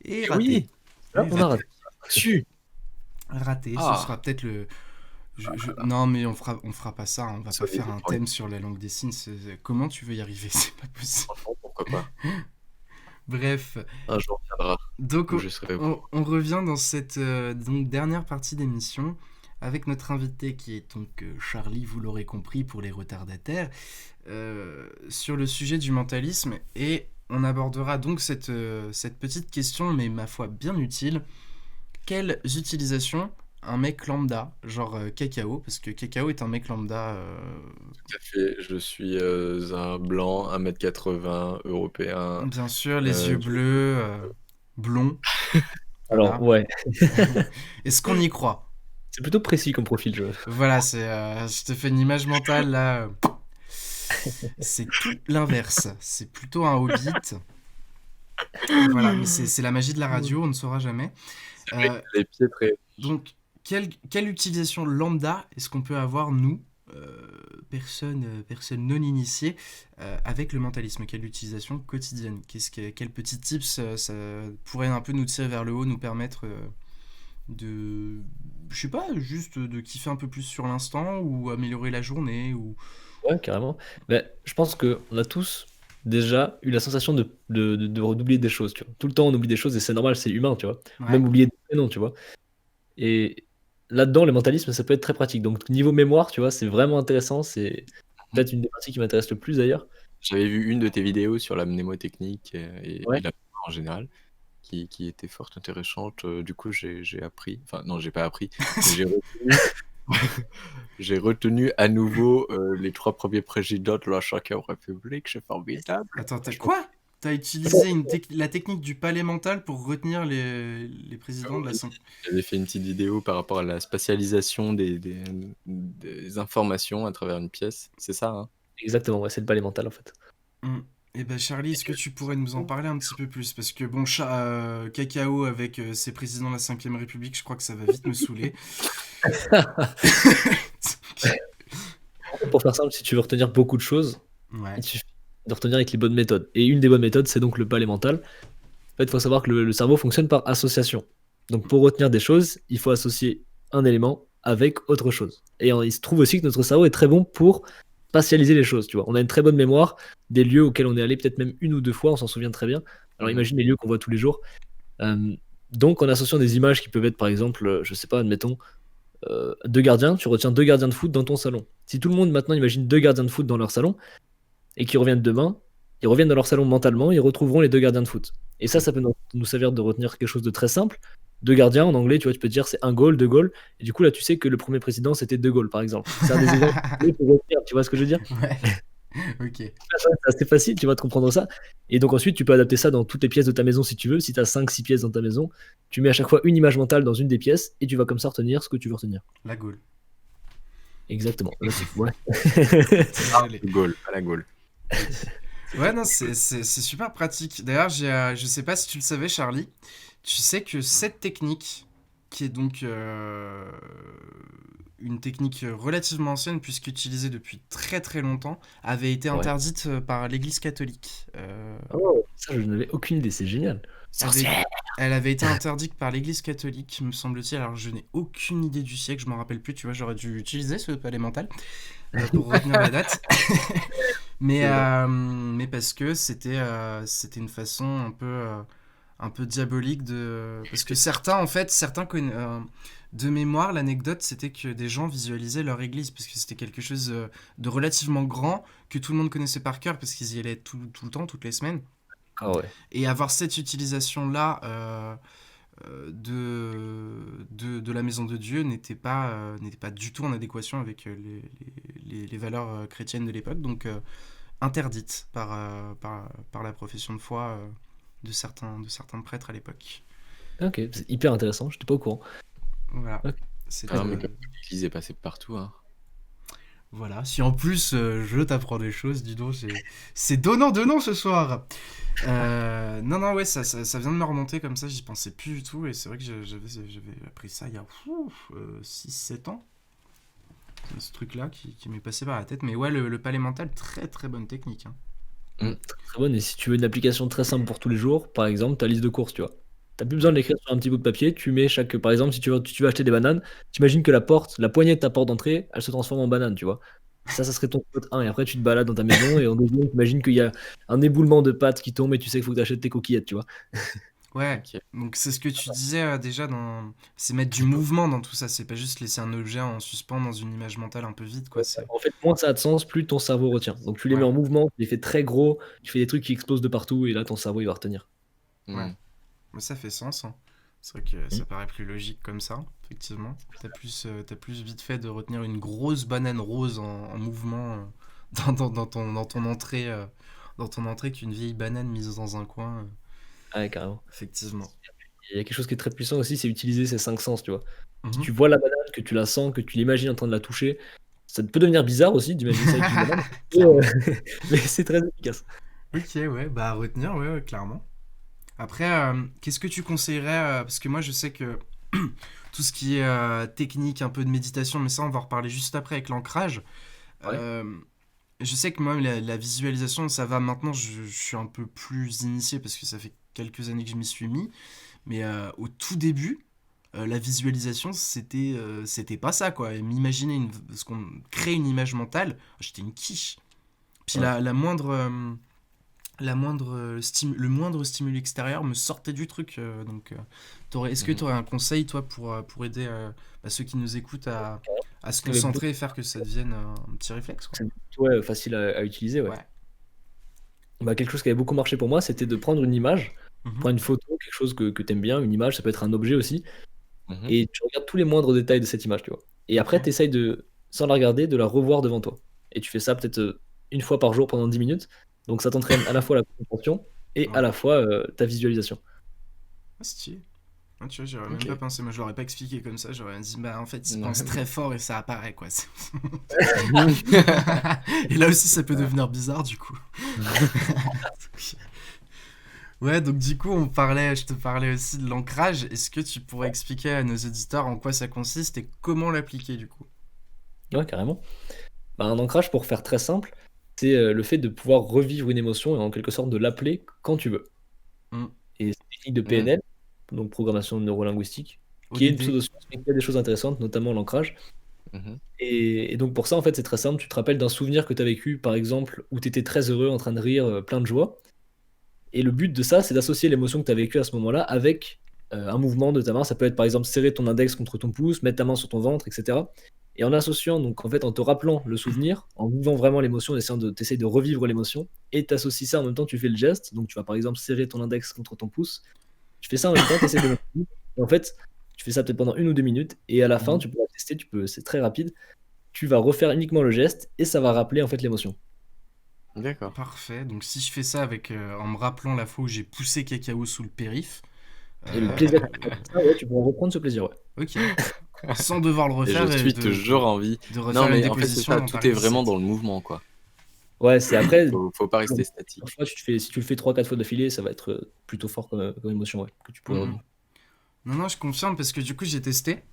et Eh raté. oui, Là, Et on a raté. tu. raté, ce Ah, sera peut-être le... Non, mais on fera pas ça, on va pas Soyez faire un point. thème sur la langue des signes. Comment tu veux y arriver? C'est pas possible. Franchement, pourquoi pas. Bref, Un jour viendra donc où je serai au courant. on revient dans cette donc, dernière partie d'émission avec notre invité qui est donc Charlie, vous l'aurez compris, pour les retardataires, sur le sujet du mentalisme, et on abordera donc cette petite question, mais ma foi bien utile. Quelles utilisations un mec lambda, genre Cacao, parce que Cacao est un mec lambda, Tout à fait, je suis un blanc, 1m80, européen. bien sûr, les yeux du- bleus, blonds, Alors, voilà. ouais, Est-ce qu'on y croit? c'est plutôt précis comme profil, Voilà, je te fais une image mentale là. C'est tout l'inverse. C'est plutôt un hobbit. Voilà, mais c'est la magie de la radio, on ne saura jamais. C'est vrai Euh, que les pieds très. donc, quelle utilisation lambda est-ce qu'on peut avoir, nous, personnes non initiées, avec le mentalisme? Quelle utilisation quotidienne? Quel petit tips ça pourrait un peu nous tirer vers le haut, nous permettre de, je sais pas, juste de kiffer un peu plus sur l'instant, ou améliorer la journée, ou... Ouais, carrément. Mais je pense qu'on a tous déjà eu la sensation d'oublier des choses, tu vois. Tout le temps, on oublie des choses et c'est normal, c'est humain, tu vois. Ouais. Même oublier des prénoms, tu vois. Et là-dedans, le mentalisme, ça peut être très pratique. Donc, niveau mémoire, tu vois, c'est vraiment intéressant. C'est peut-être une des parties qui m'intéresse le plus d'ailleurs. J'avais vu une de tes vidéos sur la mnémotechnique et Ouais. la mémoire en général, qui était fort intéressante. Du coup, j'ai appris. Enfin, non, j'ai pas appris. Mais j'ai retenu, j'ai retenu à nouveau les 3 premiers présidents de la Cinquième République. C'est formidable. Attends, t'as Je quoi? T'as utilisé la technique du palais mental pour retenir les présidents de la... J'avais fait une petite vidéo par rapport à la spatialisation des informations à travers une pièce. C'est ça, hein? Exactement, ouais, c'est le balai mental en fait. Eh ben Charlie, est-ce que tu pourrais nous en parler un petit peu plus? Parce que bon, Cacao avec ses présidents de la 5ème République, je crois que ça va vite me saouler. Pour faire simple, si tu veux retenir beaucoup de choses, Ouais. il suffit de retenir avec les bonnes méthodes. Et une des bonnes méthodes, c'est donc le balai mental. En fait, il faut savoir que le cerveau fonctionne par association. Donc pour retenir des choses, il faut associer un élément avec autre chose. Et il se trouve aussi que notre cerveau est très bon pour spatialiser les choses, tu vois. On a une très bonne mémoire des lieux auxquels on est allé peut-être même 1 ou 2 fois, on s'en souvient très bien. Alors imagine les lieux qu'on voit tous les jours. Donc en associant des images qui peuvent être par exemple, je sais pas, admettons, 2 gardiens, tu retiens 2 gardiens de foot dans ton salon. Si tout le monde maintenant imagine 2 gardiens de foot dans leur salon et qu'ils reviennent demain, ils reviennent dans leur salon mentalement, ils retrouveront les 2 gardiens de foot. Et ça peut nous servir de retenir quelque chose de très simple. 2 gardiens en anglais, tu vois, tu peux te dire c'est un goal, 2 goals. Et du coup là tu sais que le premier président c'était De Gaulle par exemple. C'est un des exemples pour retenir, tu vois ce que je veux dire? Ouais. Ok. C'est assez facile, tu vas te comprendre ça. Et donc ensuite, tu peux adapter ça dans toutes les pièces de ta maison si tu veux. Si tu as 5-6 pièces dans ta maison, tu mets à chaque fois une image mentale dans une des pièces et tu vas comme ça retenir ce que tu veux retenir. La Gaule. Exactement. Là, ouais. Désolé. Gaulle, pas la Gaule. Ouais, non, c'est super pratique. D'ailleurs, je sais pas si tu le savais, Charlie, tu sais que cette technique, qui est donc une technique relativement ancienne, puisqu'utilisée depuis très très longtemps, avait été Ouais. interdite par l'Église catholique. Oh, ça, je n'avais aucune idée, c'est génial. Elle avait été interdite par l'Église catholique, me semble-t-il. Alors, je n'ai aucune idée du siècle, je m'en rappelle plus. Tu vois, j'aurais dû utiliser ce palais mental pour retenir la date. mais parce que c'était une façon un peu diabolique de... Parce que certains de mémoire, l'anecdote, c'était que des gens visualisaient leur église, parce que c'était quelque chose de relativement grand, que tout le monde connaissait par cœur, parce qu'ils y allaient tout le temps, toutes les semaines. Ah ouais. Et avoir cette utilisation-là de la maison de Dieu n'était pas du tout en adéquation avec les valeurs chrétiennes de l'époque, donc interdite par la profession de foi de certains prêtres à l'époque. Ok, c'est hyper intéressant, j'étais pas au courant. Voilà. Ok. C'est Ah, mais le- comme l'église est passée partout, hein. Voilà, si en plus je t'apprends des choses, dis donc, c'est donnant ce soir. Non, ouais, ça vient de me remonter comme ça, j'y pensais plus du tout, et c'est vrai que j'avais appris ça il y a 6-7 ans. C'est ce truc-là qui m'est passé par la tête, mais ouais, le palais mental, très très bonne technique, hein. Mm. Très bonne. Et si tu veux une application très simple pour tous les jours, par exemple, ta liste de courses, tu vois. T'as plus besoin de l'écrire sur un petit bout de papier. Tu mets chaque, par exemple, si tu veux acheter des bananes, t'imagines que la poignée de ta porte d'entrée, elle se transforme en banane, tu vois. Ça serait ton spot 1. Et après, tu te balades dans ta maison et en deuxième, t'imagines qu'il y a un éboulement de pâtes qui tombe et tu sais qu'il faut que t'achètes tes coquillettes, tu vois. Ouais, Ok. donc c'est ce que tu disais déjà c'est mettre du mouvement dans tout ça, c'est pas juste laisser un objet en suspens dans une image mentale un peu vide, quoi, c'est... En fait, moins ça a de sens, plus ton cerveau retient. Donc tu les mets Ouais, en mouvement, tu les fais très gros, tu fais des trucs qui explosent de partout et là, ton cerveau, il va retenir. ouais, Mm. mais ça fait sens, hein. C'est vrai que Mm. ça paraît plus logique comme ça, effectivement. T'as plus vite fait de retenir une grosse banane rose en mouvement dans ton entrée qu'une vieille banane mise dans un coin, Ah ouais, carrément. effectivement. Il y a quelque chose qui est très puissant aussi, c'est utiliser ses 5 sens, tu vois. Si Mhm. tu vois la banane, que tu la sens, que tu l'imagines en train de la toucher, ça peut devenir bizarre aussi d'imaginer ça avec une banane, mais, Clairement. mais c'est très efficace. Ok, ouais, bah à retenir, ouais, clairement. Après, qu'est-ce que tu conseillerais parce que moi, je sais que tout ce qui est technique, un peu de méditation, mais ça, on va en reparler juste après avec l'ancrage. Ouais. euh, je sais que moi, la visualisation, ça va maintenant, je suis un peu plus initié parce que ça fait quelques années que je m'y suis mis. Mais au tout début, la visualisation, c'était pas ça, quoi. Et m'imaginer, parce qu'on crée une image mentale, j'étais une quiche. Puis Ouais. le moindre stimuli extérieur me sortait du truc. Donc, est-ce que Mhm. tu aurais un conseil, toi, pour aider ceux qui nous écoutent à se Il y avait beaucoup- concentrer et faire que ça devienne un petit réflexe, quoi. C'est ouais, facile à utiliser, ouais. Ouais. Bah, quelque chose qui avait beaucoup marché pour moi, c'était de prendre une image, Mhm. prendre une photo, quelque chose que tu aimes bien, une image, ça peut être un objet aussi, Mhm. et tu regardes tous les moindres détails de cette image, tu vois. Et Ok. après, tu essayes de, sans la regarder, de la revoir devant toi. Et tu fais ça peut-être une fois par jour pendant 10 minutes. Donc ça t'entraîne à la fois la concentration et à Ouais. la fois ta visualisation. Ah, stylé. Ah, tu vois, j'aurais même Ok. pas pensé. Moi, je l'aurais pas expliqué comme ça. J'aurais dit, bah, en fait, il Ouais. pense très fort et ça apparaît, quoi. Et là aussi, ça peut devenir bizarre, du coup. Ouais, donc du coup, je te parlais aussi de l'ancrage. Est-ce que tu pourrais expliquer à nos auditeurs en quoi ça consiste et comment l'appliquer, du coup? Ouais, carrément. Bah, un ancrage, pour faire très simple, c'est le fait de pouvoir revivre une émotion et en quelque sorte de l'appeler quand tu veux. Hmm. Et c'est une technique de Mm. PNL, donc programmation neurolinguistique, qui est une ODD. pseudo-science, mais qui a des choses intéressantes, notamment l'ancrage. Mhm. Et donc pour ça, en fait, c'est très simple. Tu te rappelles d'un souvenir que tu as vécu, par exemple, où tu étais très heureux, en train de rire, plein de joie. Et le but de ça, c'est d'associer l'émotion que tu as vécue à ce moment-là avec un mouvement de ta main. Ça peut être par exemple serrer ton index contre ton pouce, mettre ta main sur ton ventre, etc. Et en associant, donc en fait, en te rappelant le souvenir, en vivant vraiment l'émotion, en essayant de t'essayer de revivre l'émotion, et t'associes ça en même temps, tu fais le geste. Donc tu vas par exemple serrer ton index contre ton pouce. Tu fais ça en même temps, tu essaies de le revivre. Et en fait, tu fais ça peut-être pendant 1 ou 2 minutes, et à la fin, Mhm. tu pourras tester, c'est très rapide. Tu vas refaire uniquement le geste, et ça va rappeler en fait l'émotion. D'accord. Parfait. Donc si je fais ça en me rappelant la fois où j'ai poussé Cacao sous le périph', Et le euh, plaisir que tu vas faire ça, ouais, tu pourras reprendre ce plaisir, ouais. ok. Sans devoir le Et je refaire et suis toujours envie. de Non, refaire une mais en fait, c'est déposition ça, dans ta tout est vraiment réussite. dans le mouvement, quoi. Ouais, c'est après, Faut pas rester chaque statique. fois, si tu le fais 3 4 fois d'affilée, ça va être plutôt fort comme émotion, ouais, que tu pourrais Mhm. revivre. Non, je confirme parce que du coup j'ai testé.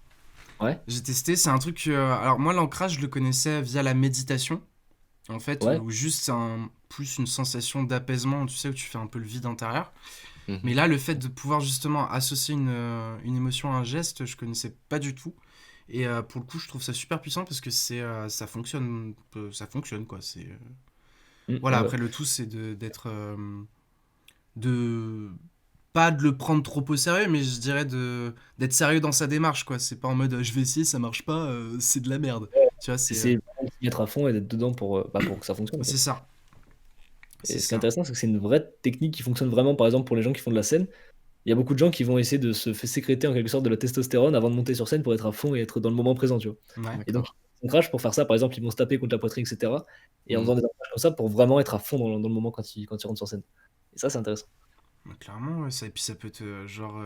Ouais, C'est un truc. Alors, moi, l'ancrage, je le connaissais via la méditation. En fait, ouais, où juste plus une sensation d'apaisement, tu sais, où tu fais un peu le vide intérieur. Mais Mhm. là, le fait de pouvoir justement associer une émotion à un geste, je connaissais pas du tout. Et pour le coup, je trouve ça super puissant parce que ça fonctionne quoi. Voilà, ouais, ouais. après le tout, c'est de pas de le prendre trop au sérieux, mais je dirais d'être sérieux dans sa démarche quoi. C'est pas en mode je vais essayer, ça marche pas, c'est de la merde. Tu vois, C'est vraiment de s'y mettre à fond et d'être dedans pour que ça fonctionne, quoi. c'est ça. C'est Et ce qui est ça. intéressant, c'est que c'est une vraie technique qui fonctionne vraiment, par exemple, pour les gens qui font de la scène. Il y a beaucoup de gens qui vont essayer de se faire sécréter en quelque sorte de la testostérone avant de monter sur scène pour être à fond et être dans le moment présent, tu vois. Ouais. Et donc, D'accord. ils s'encouragent pour faire ça, par exemple, ils vont se taper contre la poitrine, etc. Et en Mhm. faisant des ancrages comme ça pour vraiment être à fond dans le moment quand ils rentrent sur scène. Et ça, c'est intéressant. Clairement, ouais, ça, et puis ça peut te, genre,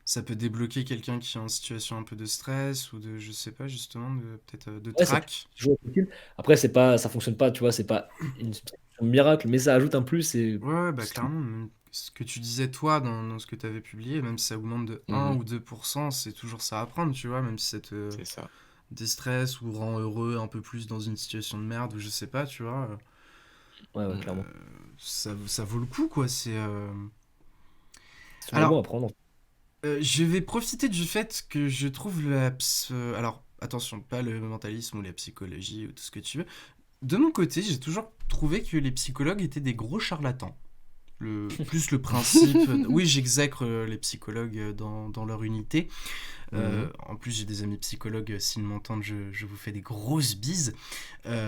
Ça peut débloquer quelqu'un qui est en situation un peu de stress ou de, je sais pas, justement, peut-être de Ouais, ça peut trac. toujours être utile. Après, ça fonctionne pas, tu vois, c'est pas une solution miracle, mais ça ajoute un plus et Ouais, ouais, bah clairement, même ce que tu disais toi dans ce que tu avais publié, même si ça augmente de un Mhm, ou 2%, c'est toujours ça à prendre, tu vois, même si ça te c'est ça. déstresse ou rend heureux un peu plus dans une situation de merde ou je sais pas, tu vois, ouais, ouais, euh, clairement. ça vaut le coup, quoi. C'est toujours Alors, bon à prendre. je vais profiter du fait que je trouve alors, attention, pas le mentalisme ou la psychologie ou tout ce que tu veux. De mon côté, j'ai toujours trouvé que les psychologues étaient des gros charlatans. Plus le principe. Oui, j'exècre les psychologues dans leur unité. Mhm. En plus, j'ai des amis psychologues. S'ils m'entendent, je vous fais des grosses bises. Euh,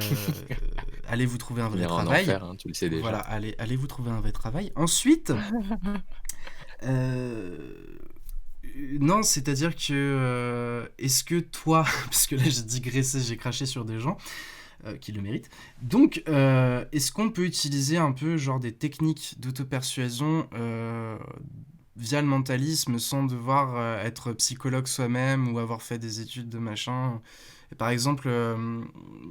allez vous trouver un vrai Finira en travail. enfer, hein, tu le sais Voilà, déjà. allez vous trouver un vrai travail. Ensuite, euh, non, c'est-à-dire que est-ce que toi, parce que là j'ai digressé, j'ai craché sur des gens qui le méritent. Donc, est-ce qu'on peut utiliser un peu genre des techniques d'autopersuasion via le mentalisme sans devoir être psychologue soi-même ou avoir fait des études de machin? Et par exemple,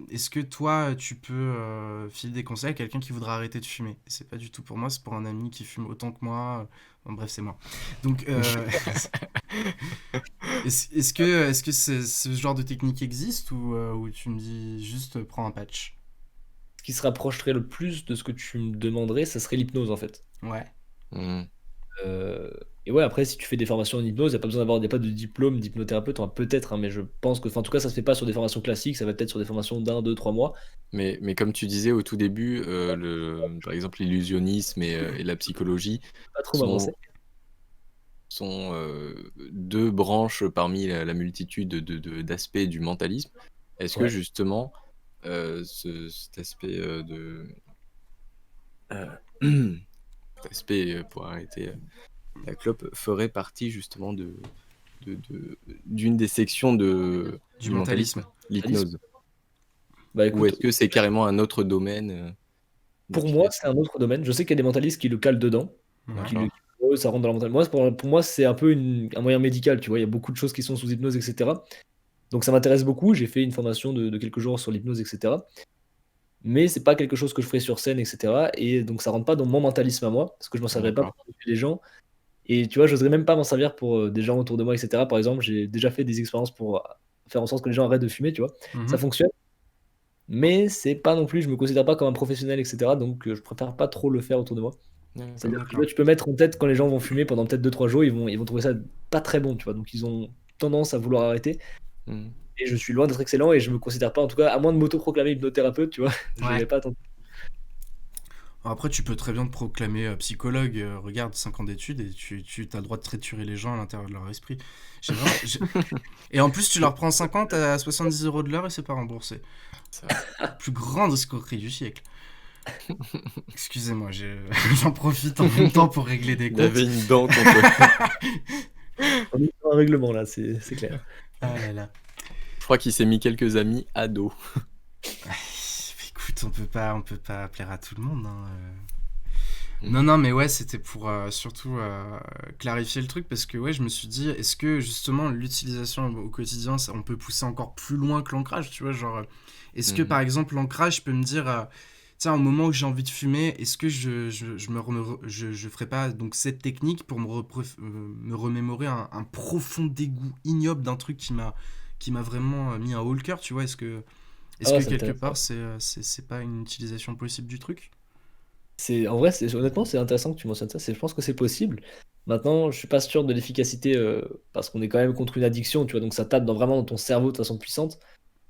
est-ce que toi, tu peux filer des conseils à quelqu'un qui voudrait arrêter de fumer? Et c'est pas du tout pour moi, c'est pour un ami qui fume autant que moi. Bon, bref, c'est moi. Donc, est-ce que ce genre de technique existe ou tu me dis juste prends un patch? Ce qui se rapprocherait le plus de ce que tu me demanderais, ça serait l'hypnose en fait. Ouais. Mhm. Euh, et ouais, après, si tu fais des formations en hypnose, il n'y a pas besoin d'avoir, y a pas de diplôme d'hypnothérapeute, enfin, peut-être, hein, mais je pense que, enfin, en tout cas, ça se fait pas sur des formations classiques, ça va peut-être sur des formations d'un, deux, 3 mois. Mais comme tu disais au tout début, par exemple, l'illusionnisme et la psychologie Pas trop m'avancer. sont, sont deux branches parmi la multitude d'aspects du mentalisme. Est-ce que Ouais. justement, cet aspect euh, cet aspect pour arrêter la clope ferait partie justement d'une des sections Du du mentalisme. mentalisme, l'hypnose? Bah Ou écoute, est-ce que c'est carrément un autre domaine pour moi, d'utilisation? c'est un autre domaine. Je sais qu'il y a des mentalistes qui le calent dedans, Ouais. D'accord. ça rentre dans la mentale. Moi, pour moi, c'est un peu un moyen médical, tu vois. Il y a beaucoup de choses qui sont sous hypnose, etc. Donc ça m'intéresse beaucoup. J'ai fait une formation de quelques jours sur l'hypnose, etc. Mais c'est pas quelque chose que je ferai sur scène, etc. Et donc ça rentre pas dans mon mentalisme à moi, parce que je m'en servirais pas D'accord. pour aider les gens. Et tu vois, j'oserais même pas m'en servir pour des gens autour de moi, etc. Par exemple, j'ai déjà fait des expériences pour faire en sorte que les gens arrêtent de fumer, tu vois. Ça Mhm. fonctionne, mais c'est pas non plus, je me considère pas comme un professionnel, etc. Donc je préfère pas trop le faire autour de moi. D'accord. C'est-à-dire que tu vois, D'accord. tu peux mettre en tête quand les gens vont fumer pendant peut-être 2, 3 jours, ils vont trouver ça pas très bon, tu vois. Donc ils ont tendance à vouloir arrêter. Mhm. Et je suis loin d'être excellent et je me considère pas, en tout cas, à moins de m'autoproclamer hypnothérapeute, tu vois, Ouais. j'irai pas tant. Après, tu peux très bien te proclamer psychologue. Regarde, 5 ans d'études et tu as le droit de triturer les gens à l'intérieur de leur esprit. J'ai vraiment, j'ai- Et en plus, tu leur prends 50 à 70 euros de l'heure et c'est pas remboursé. Ça. Plus grande escroquerie du siècle. Excusez-moi, j'en profite en même temps pour régler des Il avait comptes. une dent contre. On est dans un règlement là, c'est clair. Ah là là. Je crois qu'il s'est mis quelques amis ados. Ah, écoute, on peut pas plaire à tout le monde, hein. Mm. Non, non, mais ouais, c'était pour surtout clarifier le truc parce que ouais, je me suis dit, est-ce que justement l'utilisation au quotidien, on peut pousser encore plus loin que l'ancrage, tu vois, genre, est-ce que Mhm. par exemple l'ancrage, je peux me dire, tiens, au moment où j'ai envie de fumer, est-ce que je ferais pas donc cette technique pour me remémorer un profond dégoût ignoble d'un truc qui m'a vraiment mis un haut le cœur, tu vois, est-ce que Ah est-ce ouais, que c'est quelque intéressant. part c'est pas une utilisation possible du truc? En vrai, honnêtement, c'est intéressant que tu mentionnes ça. Je pense que c'est possible. Maintenant, je suis pas sûr de l'efficacité parce qu'on est quand même contre une addiction, tu vois. Donc ça tape vraiment dans ton cerveau de façon puissante.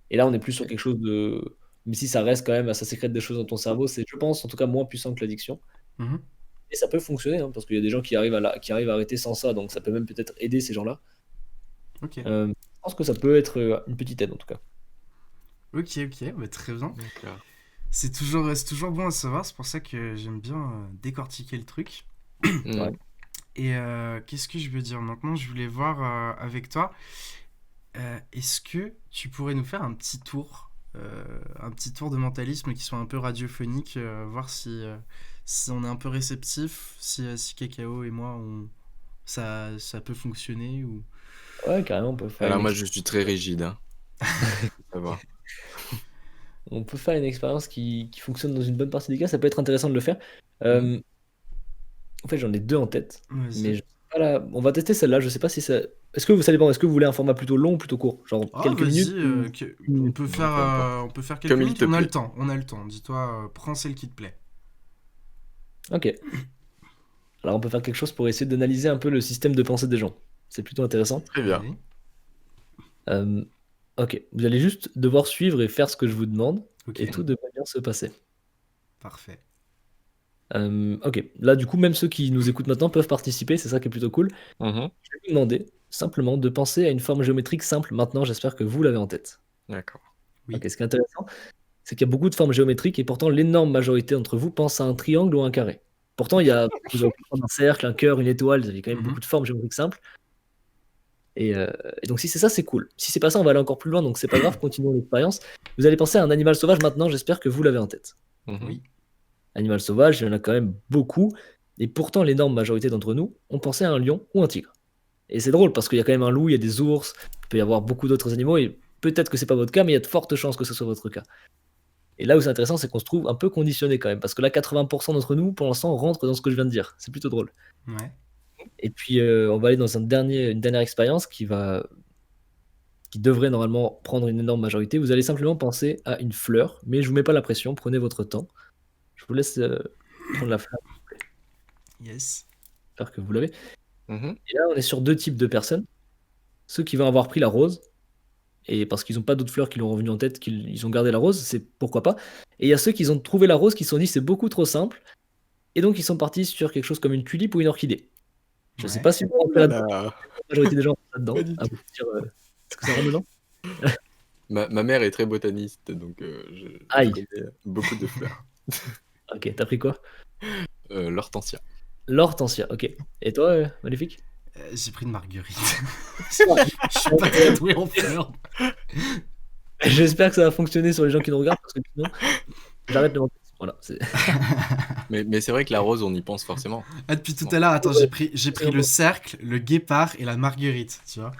Et là, on est plus sur quelque chose de. Même si ça reste quand même, ça sécrète des choses dans ton cerveau, c'est, je pense, en tout cas moins puissant que l'addiction. Mhm. Et ça peut fonctionner, hein, parce qu'il y a des gens qui arrivent à arrêter sans ça, donc ça peut même peut-être aider ces gens-là. Ok. Je pense que ça peut être une petite aide en tout cas. Ok, ok, bah, très bien. D'accord. C'est toujours bon à savoir, c'est pour ça que j'aime bien décortiquer le truc. Ouais. Mhm. Et qu'est-ce que je veux dire maintenant? Je voulais voir avec toi, est-ce que tu pourrais nous faire un petit tour de mentalisme qui soit un peu radiophonique, voir si on est un peu réceptif, si Cacao et moi, ça peut fonctionner ou... Ouais, carrément, on peut faire Alors une moi, ex- je suis très rigide. Hein. Ça va. on peut faire une expérience qui fonctionne dans une bonne partie des cas. Ça peut être intéressant de le faire. En fait, j'en ai deux en tête. Vas-y. Mais je sais pas là. On va tester celle-là. Je sais pas si ça. Ça dépend. Est-ce que vous voulez un format plutôt long ou plutôt court? Genre Ah, quelques vas-y, minutes ou- on peut faire, peu importe. on peut faire quelques Comme il minutes, te on a plaît. le temps, on a le temps. Dis-toi, prends celle qui te plaît. Ok. Alors on peut faire quelque chose pour essayer d'analyser un peu le système de pensée des gens. C'est plutôt intéressant. Très bien. Allez. Ok. Vous allez juste devoir suivre et faire ce que je vous demande. Ok, Et tout devrait bien se passer. parfait. Ok. Là, du coup, même ceux qui nous écoutent maintenant peuvent participer. C'est ça qui est plutôt cool. Mhm. Je vais vous demander simplement de penser à une forme géométrique simple. Maintenant, j'espère que vous l'avez en tête. D'accord. Oui. Ok. Ce qui est intéressant, c'est qu'il y a beaucoup de formes géométriques et pourtant l'énorme majorité d'entre vous pense à un triangle ou un carré. Pourtant, vous avez pu prendre un cercle, un cœur, une étoile, vous avez quand même Mhm. beaucoup de formes géométriques simples. Et donc si c'est ça, c'est cool. Si c'est pas ça, on va aller encore plus loin, donc c'est pas grave, continuons l'expérience. Vous allez penser à un animal sauvage maintenant, j'espère que vous l'avez en tête. Mhm. Oui. Animal sauvage, il y en a quand même beaucoup, et pourtant l'énorme majorité d'entre nous ont pensé à un lion ou un tigre. Et c'est drôle parce qu'il y a quand même un loup, il y a des ours, il peut y avoir beaucoup d'autres animaux, et peut-être que c'est pas votre cas, mais il y a de fortes chances que ce soit votre cas. Et là où c'est intéressant, c'est qu'on se trouve un peu conditionné quand même, parce que là, 80% d'entre nous, pour l'instant, rentrent dans ce que je viens de dire. C'est plutôt drôle. Ouais. Et puis, on va aller dans une dernière expérience qui devrait normalement prendre une énorme majorité. Vous allez simplement penser à une fleur, mais je vous mets pas la pression, prenez votre temps. Je vous laisse prendre la fleur, Yes. j'espère que vous l'avez. Mhm. Et là, on est sur deux types de personnes. Ceux qui vont avoir pris la rose, et parce qu'ils n'ont pas d'autres fleurs qui leur ont venu en tête, qu'ils ont gardé la rose, c'est pourquoi pas. Et il y a ceux qui ont trouvé la rose, qui se sont dit c'est beaucoup trop simple, et donc ils sont partis sur quelque chose comme une tulipe ou une orchidée. Je sais Ouais. pas si vous rentrez là-dedans, Là, la majorité des gens rentrent là-dedans. Pas du À vous de dire, est-ce que ça rentre dedans? ma mère est très botaniste, donc je Aïe. connais beaucoup de fleurs. Ok, t'as pris quoi? L'hortensia. L'hortensia, ok. Et toi, Maléfique? J'ai pris une marguerite. Je suis pas très doué en fleurs. J'espère que ça va fonctionner sur les gens qui nous regardent, parce que sinon, j'arrête de mentir. Voilà, Mais c'est vrai que la rose, on y pense forcément. Ah, depuis tout à l'heure, attends, j'ai pris le cercle, le guépard et la marguerite, tu vois.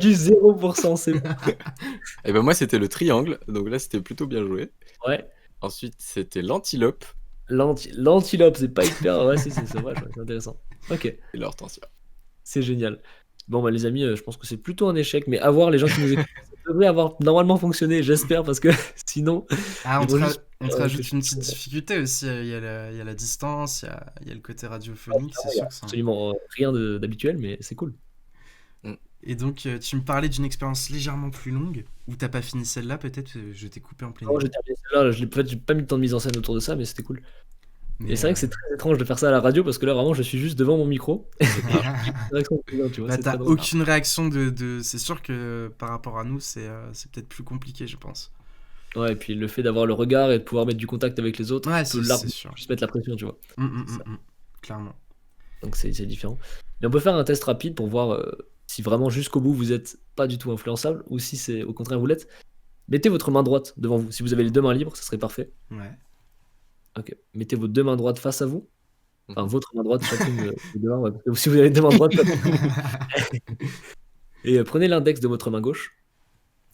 du 0%, c'est bon. Et ben moi, c'était le triangle, donc là, c'était plutôt bien joué. Ouais. Ensuite, c'était l'antilope L'antilope, c'est pas hyper. Ouais, c'est vrai, c'est intéressant. Ok, et l'hortensia. c'est génial. Bon, bah, les amis, je pense que c'est plutôt un échec, mais à voir les gens qui nous écoutent. Ça devrait avoir normalement fonctionné, j'espère, parce que sinon. Ah, on Ils te, vont ra- juste- on te que rajoute je- une petite difficulté aussi. Il y a la distance, il y a le côté radiophonique, c'est sûr que ça. Absolument rien d'habituel, mais c'est cool. Et donc, tu me parlais d'une expérience légèrement plus longue, ou t'as pas fini celle-là, peut-être, je t'ai coupé en plein Non, milieu. j'ai terminé celle-là, j'ai pas mis de temps de mise en scène autour de ça, mais c'était cool. Mais, Et c'est vrai que c'est très étrange de faire ça à la radio, parce que là, vraiment, je suis juste devant mon micro. C'est vrai que c'est bien, tu vois, bah, c'est t'as très drôle. aucune réaction de... C'est sûr que par rapport à nous, c'est peut-être plus compliqué, je pense. Ouais, et puis le fait d'avoir le regard et de pouvoir mettre du contact avec les autres, Ouais, peut c'est sûr. juste mettre la pression, tu vois. Clairement. Donc c'est différent. Mais on peut faire un test rapide pour voir si vraiment jusqu'au bout vous êtes pas du tout influençable ou si c'est au contraire vous l'êtes. Mettez votre main droite devant vous. Si vous avez les deux mains libres, ça serait parfait. Ouais. Ok. Mettez vos deux mains droites face à vous. Enfin, votre main droite, chacune des deux mains. Ouais, parce que si vous avez deux mains droites, et prenez l'index de votre main gauche.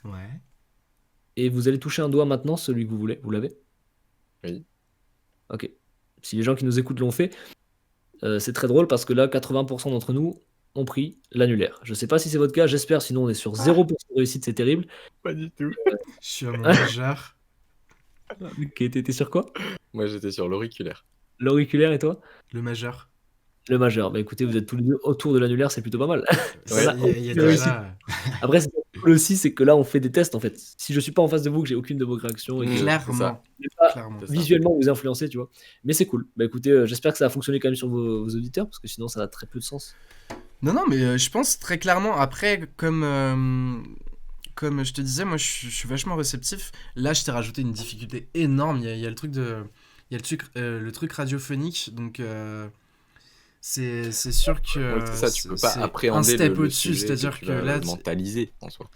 Ouais. Et vous allez toucher un doigt maintenant, celui que vous voulez. Vous l'avez? Oui. Ok. Si les gens qui nous écoutent l'ont fait, c'est très drôle parce que là, 80% d'entre nous ont pris l'annulaire. Je sais pas si c'est votre cas, j'espère, sinon on est sur 0% de réussite, c'est terrible. Pas du tout. Je suis à mon majeur. Ok, t'étais sur quoi? Moi, j'étais sur l'auriculaire. L'auriculaire et toi? Le majeur. Le majeur. Bah écoutez, vous êtes tous les deux autour de l'annulaire, c'est plutôt pas mal. Ouais. Il y a déjà... Après, c'est cool aussi, c'est que là, on fait des tests en fait. Si je suis pas en face de vous, que j'ai aucune de vos réactions et que Clairement. ça. je vais pas Clairement. C'est ça. visuellement vous influencer, tu vois. Mais c'est cool. Bah écoutez, j'espère que ça a fonctionné quand même sur vos auditeurs, parce que sinon, ça a très peu de sens. Non, mais je pense très clairement, après, comme je te disais, moi je suis vachement réceptif. Là, je t'ai rajouté une difficulté énorme. Il y a le truc le truc radiophonique, donc c'est sûr que Ouais, c'est ça, tu peux pas c'est appréhender un step le au-dessus, sujet, c'est-à-dire tu que vas là, le mentaliser en soi.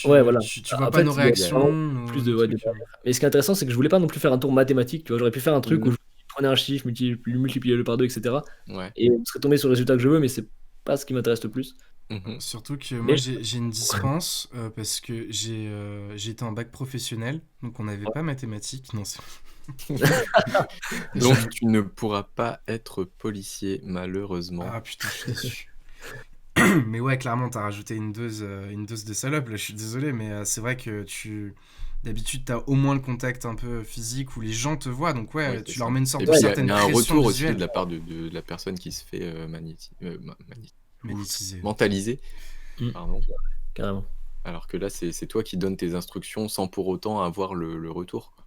Ouais, voilà. tu vois En pas fait, nos il y a réactions. vraiment plus de nos des trucs, Mais ce qui est intéressant, c'est que je voulais pas non plus faire un tour mathématique, tu vois. J'aurais pu faire un truc où je prenez un chiffre, multipliez-le par 2, etc. Ouais. Et vous serez tombé sur le résultat que je veux, mais c'est pas ce qui m'intéresse le plus. Mhm. Surtout que Mais moi j'ai une dispense parce que j'étais en bac professionnel, donc on n'avait pas mathématiques. Non, Donc tu ne pourras pas être policier, malheureusement. Ah putain, je suis déçu. Mais ouais, clairement, t'as rajouté une dose de salope. Là, je suis désolé, mais c'est vrai que d'habitude, t'as au moins le contact un peu physique où les gens te voient, donc ouais, Ouais, c'est tu ça. leur mets une sorte Et de puis il y certaine a un pression retour aussi visuelle. de la part de la personne qui se fait Magnétisé. mentaliser, Mm. pardon. Carrément. Alors que là, c'est toi qui donnes tes instructions sans pour autant avoir le retour, quoi.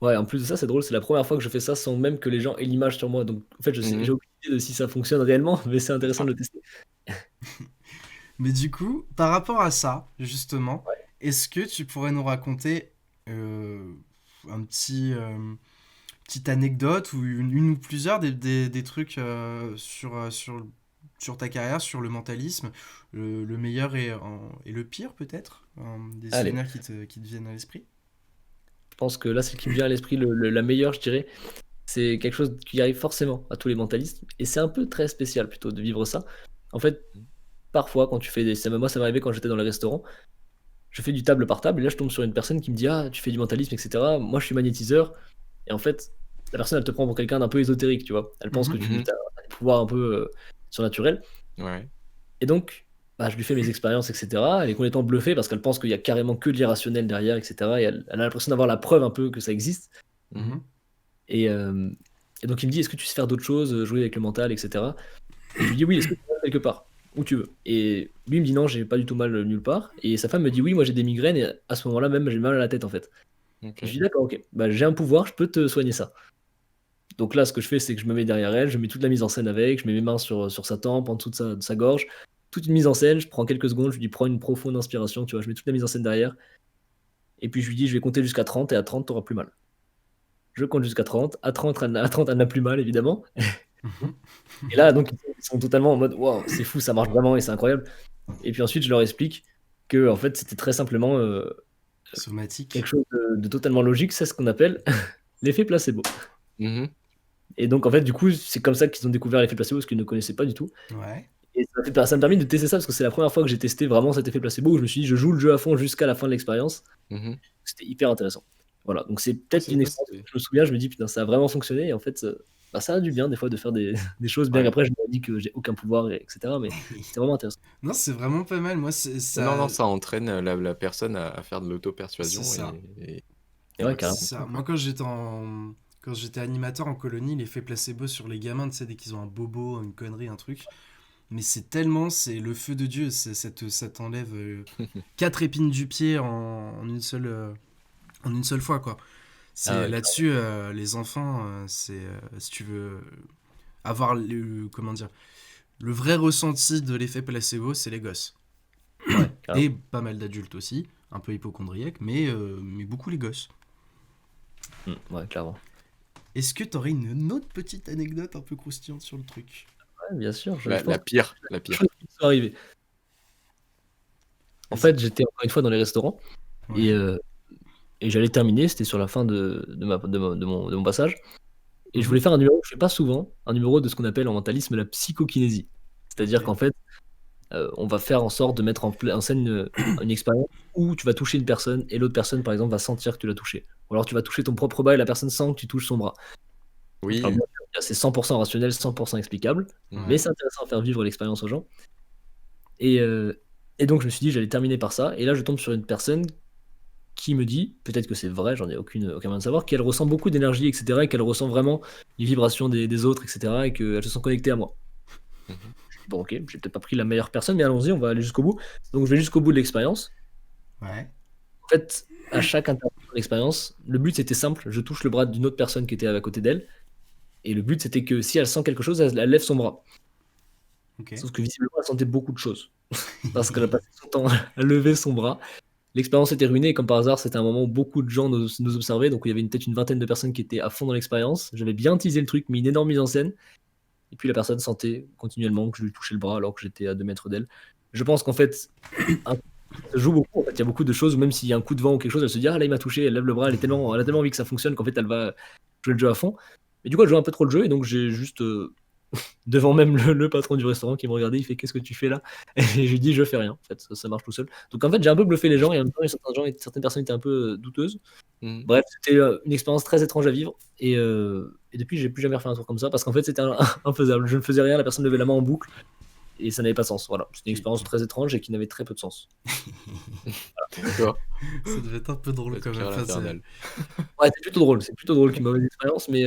Ouais, en plus de ça, c'est drôle, c'est la première fois que je fais ça sans même que les gens aient l'image sur moi. Donc, en fait, Mhm. j'ai aucune idée de si ça fonctionne réellement, mais c'est intéressant de le tester. Mais du coup, par rapport à ça, justement, est-ce que tu pourrais nous raconter un petite anecdote ou une ou plusieurs des trucs sur ta carrière, sur le mentalisme, le meilleur et le pire peut-être, des Allez. souvenirs qui te viennent à l'esprit? Je pense que là, celle qui me vient à l'esprit, la meilleure, je dirais, c'est quelque chose qui arrive forcément à tous les mentalistes. Et c'est un peu très spécial plutôt de vivre ça. En fait, parfois, quand tu fais moi, ça m'est arrivé quand j'étais dans les restaurants. Je fais du table par table, et là, je tombe sur une personne qui me dit: Ah, tu fais du mentalisme, etc. Moi, je suis magnétiseur. Et en fait, la personne, elle te prend pour quelqu'un d'un peu ésotérique, tu vois. Elle pense que tu Mhm. as des pouvoirs un peu surnaturels. Ouais. Et donc, bah, je lui fais mes expériences, etc. Elle est complètement bluffée parce qu'elle pense qu'il y a carrément que de l'irrationnel derrière, etc. Et elle a l'impression d'avoir la preuve un peu que ça existe. Mhm. Et, euh, et donc il me dit: Est-ce que tu sais faire d'autres choses, jouer avec le mental, etc. Et je lui dis: Oui, est-ce que tu vas quelque part où tu veux. Et lui il me dit: Non, j'ai pas du tout mal nulle part. Et sa femme me dit: Oui, moi j'ai des migraines et à ce moment-là même j'ai mal à la tête en fait. Ok. Je lui dis: D'accord, ok, bah, j'ai un pouvoir, je peux te soigner ça. Donc là, ce que je fais, c'est que je me mets derrière elle, je mets toute la mise en scène avec, je mets mes mains sur sa tempe, en dessous de sa gorge, toute une mise en scène, je prends quelques secondes, je lui dis: Prends une profonde inspiration, tu vois, je mets toute la mise en scène derrière. Et puis je lui dis: Je vais compter jusqu'à 30 et à 30, t'auras plus mal. Je compte jusqu'à 30, à 30, elle n'a plus mal évidemment. Mhm. Et là, donc, ils sont totalement en mode: Waouh, c'est fou, ça marche vraiment et c'est incroyable. Et puis ensuite, je leur explique que en fait, c'était très simplement Somatique. quelque chose de totalement logique, c'est ce qu'on appelle l'effet placebo. Mhm. Et donc, en fait, du coup, c'est comme ça qu'ils ont découvert l'effet placebo, parce qu'ils ne connaissaient pas du tout. Ouais. Et ça m'a permis de tester ça, parce que c'est la première fois que j'ai testé vraiment cet effet placebo, où je me suis dit: je joue le jeu à fond jusqu'à la fin de l'expérience. Mhm. C'était hyper intéressant. Voilà, donc c'est peut-être C'est une pas- expérience que je me souviens, je me dis: Putain, ça a vraiment fonctionné. Et en fait, bah, ça a du bien des fois de faire des choses, bien Ouais. qu'après, je me dis que j'ai aucun pouvoir, etc. Mais c'était vraiment intéressant. Non, c'est vraiment pas mal. Moi, Non, ça entraîne la personne à faire de l'auto-persuasion. C'est ça. Et ouais, ouais, carrément. C'est ça. Moi, quand j'étais animateur en colonie, l'effet placebo sur les gamins, tu sais, dès qu'ils ont un bobo, une connerie, un truc. Mais c'est le feu de Dieu. Ça t'enlève 4 épines du pied en une seule fois, quoi. Ah ouais, Là-dessus, les enfants, si tu veux avoir comment dire, le vrai ressenti de l'effet placebo, c'est les gosses. carrément. Et pas mal d'adultes aussi, un peu hypochondriaques, mais beaucoup les gosses. Ouais, clairement. Est-ce que t'aurais une autre petite anecdote un peu croustillante sur le truc? Ouais, bien sûr, je La pense pire. que chose qui me soit arrivée. En fait, j'étais encore une fois dans les restaurants et, Ouais. et j'allais terminer, c'était sur la fin de mon passage. Et je Mhm. voulais faire un numéro que je fais pas souvent, un numéro de ce qu'on appelle en mentalisme la psychokinésie. C'est-à-dire Ok. qu'en fait, on va faire en sorte de mettre en scène une expérience où tu vas toucher une personne et l'autre personne, par exemple, va sentir que tu l'as touché. Ou alors tu vas toucher ton propre bras et la personne sent que tu touches son bras. Oui. Alors, bien sûr, c'est 100% rationnel, 100% explicable, Mhm. mais c'est intéressant à faire vivre l'expérience aux gens. Et, euh, et donc je me suis dit j'allais terminer par ça. Et là je tombe sur une personne qui me dit, peut-être que c'est vrai, j'en ai aucun moyen de savoir, qu'elle ressent beaucoup d'énergie, etc. Et qu'elle ressent vraiment les vibrations des autres, etc. Et qu'elle se sent connectée à moi. Mhm. Bon, ok, j'ai peut-être pas pris la meilleure personne, mais allons-y, on va aller jusqu'au bout. Donc je vais jusqu'au bout de l'expérience. Ouais. En fait, à chaque intervention de l'expérience, le but c'était simple, je touche le bras d'une autre personne qui était à côté d'elle. Et le but c'était que si elle sent quelque chose, elle lève son bras. Ok. Sauf que visiblement, elle sentait beaucoup de choses. Parce qu'elle a passé son temps à lever son bras. L'expérience était ruinée, et comme par hasard, c'était un moment où beaucoup de gens nous observaient, donc il y avait peut-être une vingtaine de personnes qui étaient à fond dans l'expérience. J'avais bien teasé le truc, mis une énorme mise en scène, et puis la personne sentait continuellement que je lui touchais le bras alors que j'étais à 2 mètres d'elle. Je pense qu'en fait, ça joue beaucoup. En fait, il y a beaucoup de choses où même s'il y a un coup de vent ou quelque chose, elle se dit: Ah là, il m'a touché, elle lève le bras, elle a tellement envie que ça fonctionne qu'en fait, elle va jouer le jeu à fond. Mais du coup, elle jouait un peu trop le jeu, et donc j'ai juste, devant même le patron du restaurant qui me regardait, il fait: «Qu'est-ce que tu fais là?» Et j'ai dit: «Je fais rien, en fait, ça marche tout seul». Donc en fait, j'ai un peu bluffé les gens, et en même temps, certaines personnes étaient un peu, douteuses. Mhm. Bref, c'était, une expérience très étrange à vivre, et depuis, j'ai plus jamais refait un tour comme ça parce qu'en fait, c'était infaisable. Je ne faisais rien, la personne levait la main en boucle et ça n'avait pas de sens. Voilà, c'était une expérience très étrange et qui n'avait très peu de sens. D'accord. Ça devait être un peu drôle quand même. Spirale Enfin, infernale. Ouais, c'est plutôt drôle qu'une mauvaise expérience, mais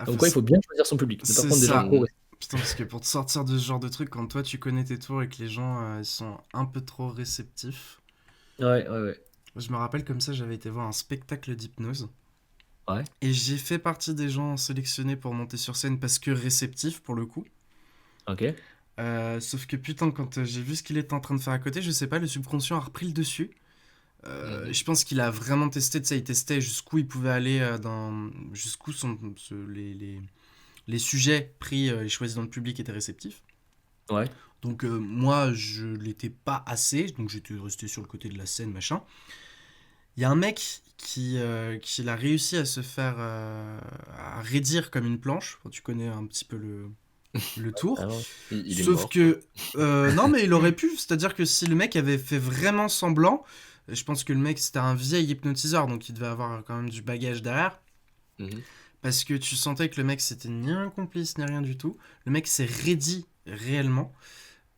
comme quoi, il faut bien choisir son public, ne pas C'est prendre des gens ça. trop réceptifs. Putain, parce que pour te sortir de ce genre de truc, quand toi tu connais tes tours et que les gens ils sont un peu trop réceptifs. Ouais. Je me rappelle comme ça, j'avais été voir un spectacle d'hypnose. Ouais. Et j'ai fait partie des gens sélectionnés pour monter sur scène parce que réceptifs pour le coup. OK. Sauf que putain, quand j'ai vu ce qu'il était en train de faire à côté, je sais pas, le subconscient a repris le dessus. Je pense qu'il a vraiment testé, tu sais, il testait jusqu'où il pouvait aller jusqu'où les sujets pris et choisis dans le public étaient réceptifs. Ouais. Donc moi, je l'étais pas assez, donc j'étais resté sur le côté de la scène, machin. Il y a un mec qui a réussi à se faire à raidir comme une planche. Enfin, tu connais un petit peu le tour. Ah ouais. Il est Sauf mort. que non, mais il aurait pu. C'est-à-dire que si le mec avait fait vraiment semblant, je pense que le mec c'était un vieil hypnotiseur, donc il devait avoir quand même du bagage derrière. Mhm. Parce que tu sentais que le mec c'était ni un complice ni rien du tout. Le mec s'est raidi réellement.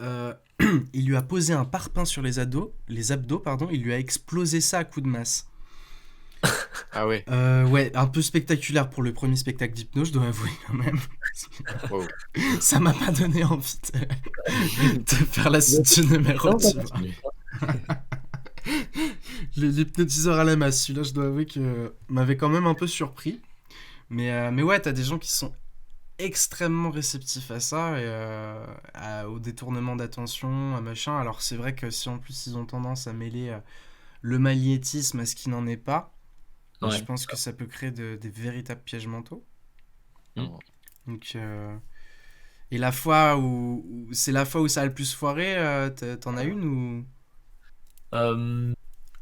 Euh, il lui a posé un parpaing sur les abdos, pardon. Il lui a explosé ça à coups de masse. Ah ouais. Ouais, un peu spectaculaire pour le premier spectacle d'hypnose, je dois avouer quand même. Wow. Ça m'a pas donné envie de faire la suite du numéro, Non, tu vois. Continue. L'hypnotiseur à la masse, celui-là, je dois avouer que m'avait quand même un peu surpris. Mais ouais, t'as des gens qui sont extrêmement réceptifs à ça, et au détournement d'attention, à machin. Alors c'est vrai que si en plus ils ont tendance à mêler le magnétisme à ce qui n'en est pas, Ouais. je pense que ça peut créer des véritables pièges mentaux. Non. Donc, et la fois c'est la fois où ça a le plus foiré, t'en as une ou Euh,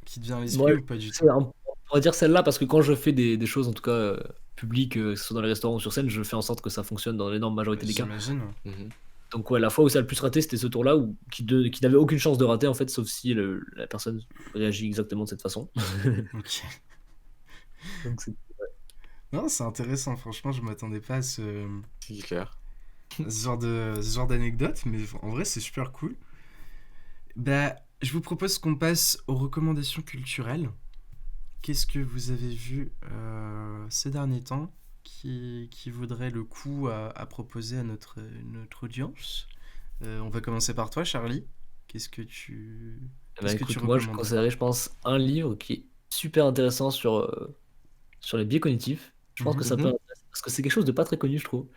qui te vient à l'esprit Moi, ou pas du tout? on pourrait dire celle-là parce que quand je fais des choses, en tout cas publiques, que ce soit dans les restaurants ou sur scène, je fais en sorte que ça fonctionne dans l'énorme majorité des cas. J'imagine. Mhm. Donc ouais, la fois où ça a le plus raté, c'était ce tour-là qui n'avait aucune chance de rater en fait, sauf si la personne réagit exactement de cette façon. Ok. Donc c'est- Non, c'est intéressant. Franchement, je m'attendais pas à ce C'est clair. ce genre d'anecdote, mais en vrai, c'est super cool. Bah, je vous propose qu'on passe aux recommandations culturelles. Qu'est-ce que vous avez vu ces derniers temps qui vaudrait le coup à proposer à notre audience? On va commencer par toi, Charlie. Qu'est-ce que tu Écoute, moi je recommandes? conseillerais, je pense, un livre qui est super intéressant sur les biais cognitifs. Je pense que ça peut Mhm. intéresser parce que c'est quelque chose de pas très connu, je trouve.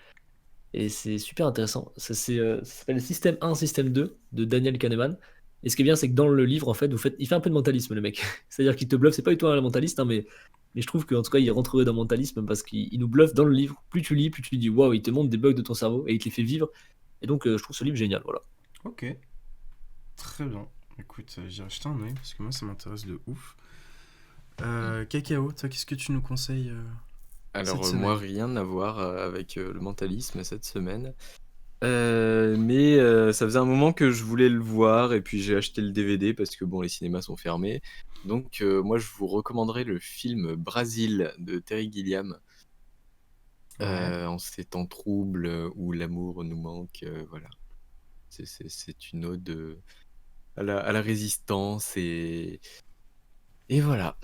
Et c'est super intéressant. Ça s'appelle Système 1, Système 2 de Daniel Kahneman. Et ce qui est bien, c'est que dans le livre, en fait, il fait un peu de mentalisme, le mec. C'est-à-dire qu'il te bluffe, c'est pas du tout un mentaliste, hein, mais je trouve qu'en tout cas, il rentrerait dans le mentalisme parce qu'il nous bluffe dans le livre. Plus tu lis, plus tu dis waouh, il te montre des bugs de ton cerveau et il te les fait vivre. Et donc, je trouve ce livre génial, voilà. Ok, très bien. Écoute, j'irai jeter un oeil parce que moi ça m'intéresse de ouf. Cacao, toi, qu'est-ce que tu nous conseilles Alors, cette moi, semaine? rien à voir avec le mentalisme cette semaine. Mais ça faisait un moment que je voulais le voir et puis j'ai acheté le DVD parce que bon, les cinémas sont fermés. Donc, moi, je vous recommanderais le film Brasil de Terry Gilliam. Ouais. En ces temps troubles où l'amour nous manque. Voilà. C'est une ode à la résistance et voilà.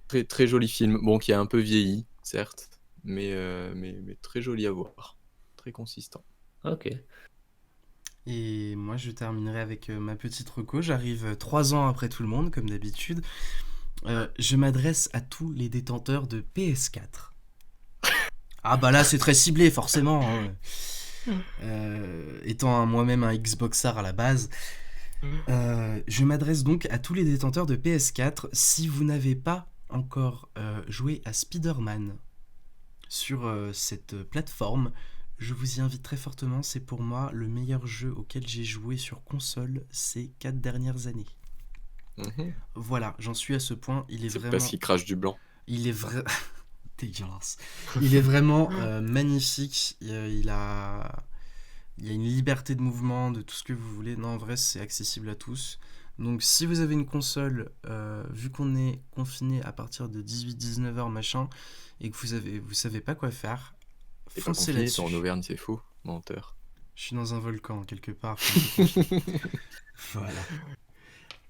Très, très joli film. Bon, qui a un peu vieilli, certes, mais très joli à voir. Très consistant. Ok. Et moi, je terminerai avec ma petite reco. J'arrive 3 ans après tout le monde, comme d'habitude. Je m'adresse à tous les détenteurs de PS4. Ah bah là, c'est très ciblé, forcément, hein. Étant moi-même un Xboxer à la base, je m'adresse donc à tous les détenteurs de PS4. Si vous n'avez pas encore joué à Spider-Man sur cette plateforme, je vous y invite très fortement. C'est pour moi le meilleur jeu auquel j'ai joué sur console ces 4 dernières années. Mhm. Voilà, j'en suis à ce point. Il est C'est vraiment... parce qu'il crache du blanc. Il est vrai... dégueulasse. Il est vraiment magnifique. Il a une liberté de mouvement, de tout ce que vous voulez. Non, en vrai, c'est accessible à tous. Donc, si vous avez une console, vu qu'on est confiné à partir de 18-19 heures machin, et que vous savez pas quoi faire, T'es pas foncez confiné, là-dessus. t'es en Auvergne, c'est faux, menteur. Je suis dans un volcan, quelque part. Voilà.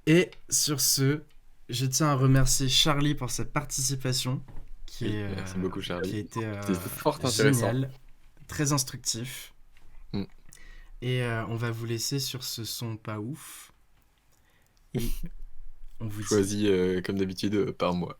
Et sur ce, je tiens à remercier Charlie pour sa participation, qui, Oui, est, merci beaucoup, Charlie. qui a été C'était fort intéressant. génial, très instructif. Mm. Et on va vous laisser sur ce son pas ouf. Et on vous dit Choisi comme d'habitude par moi.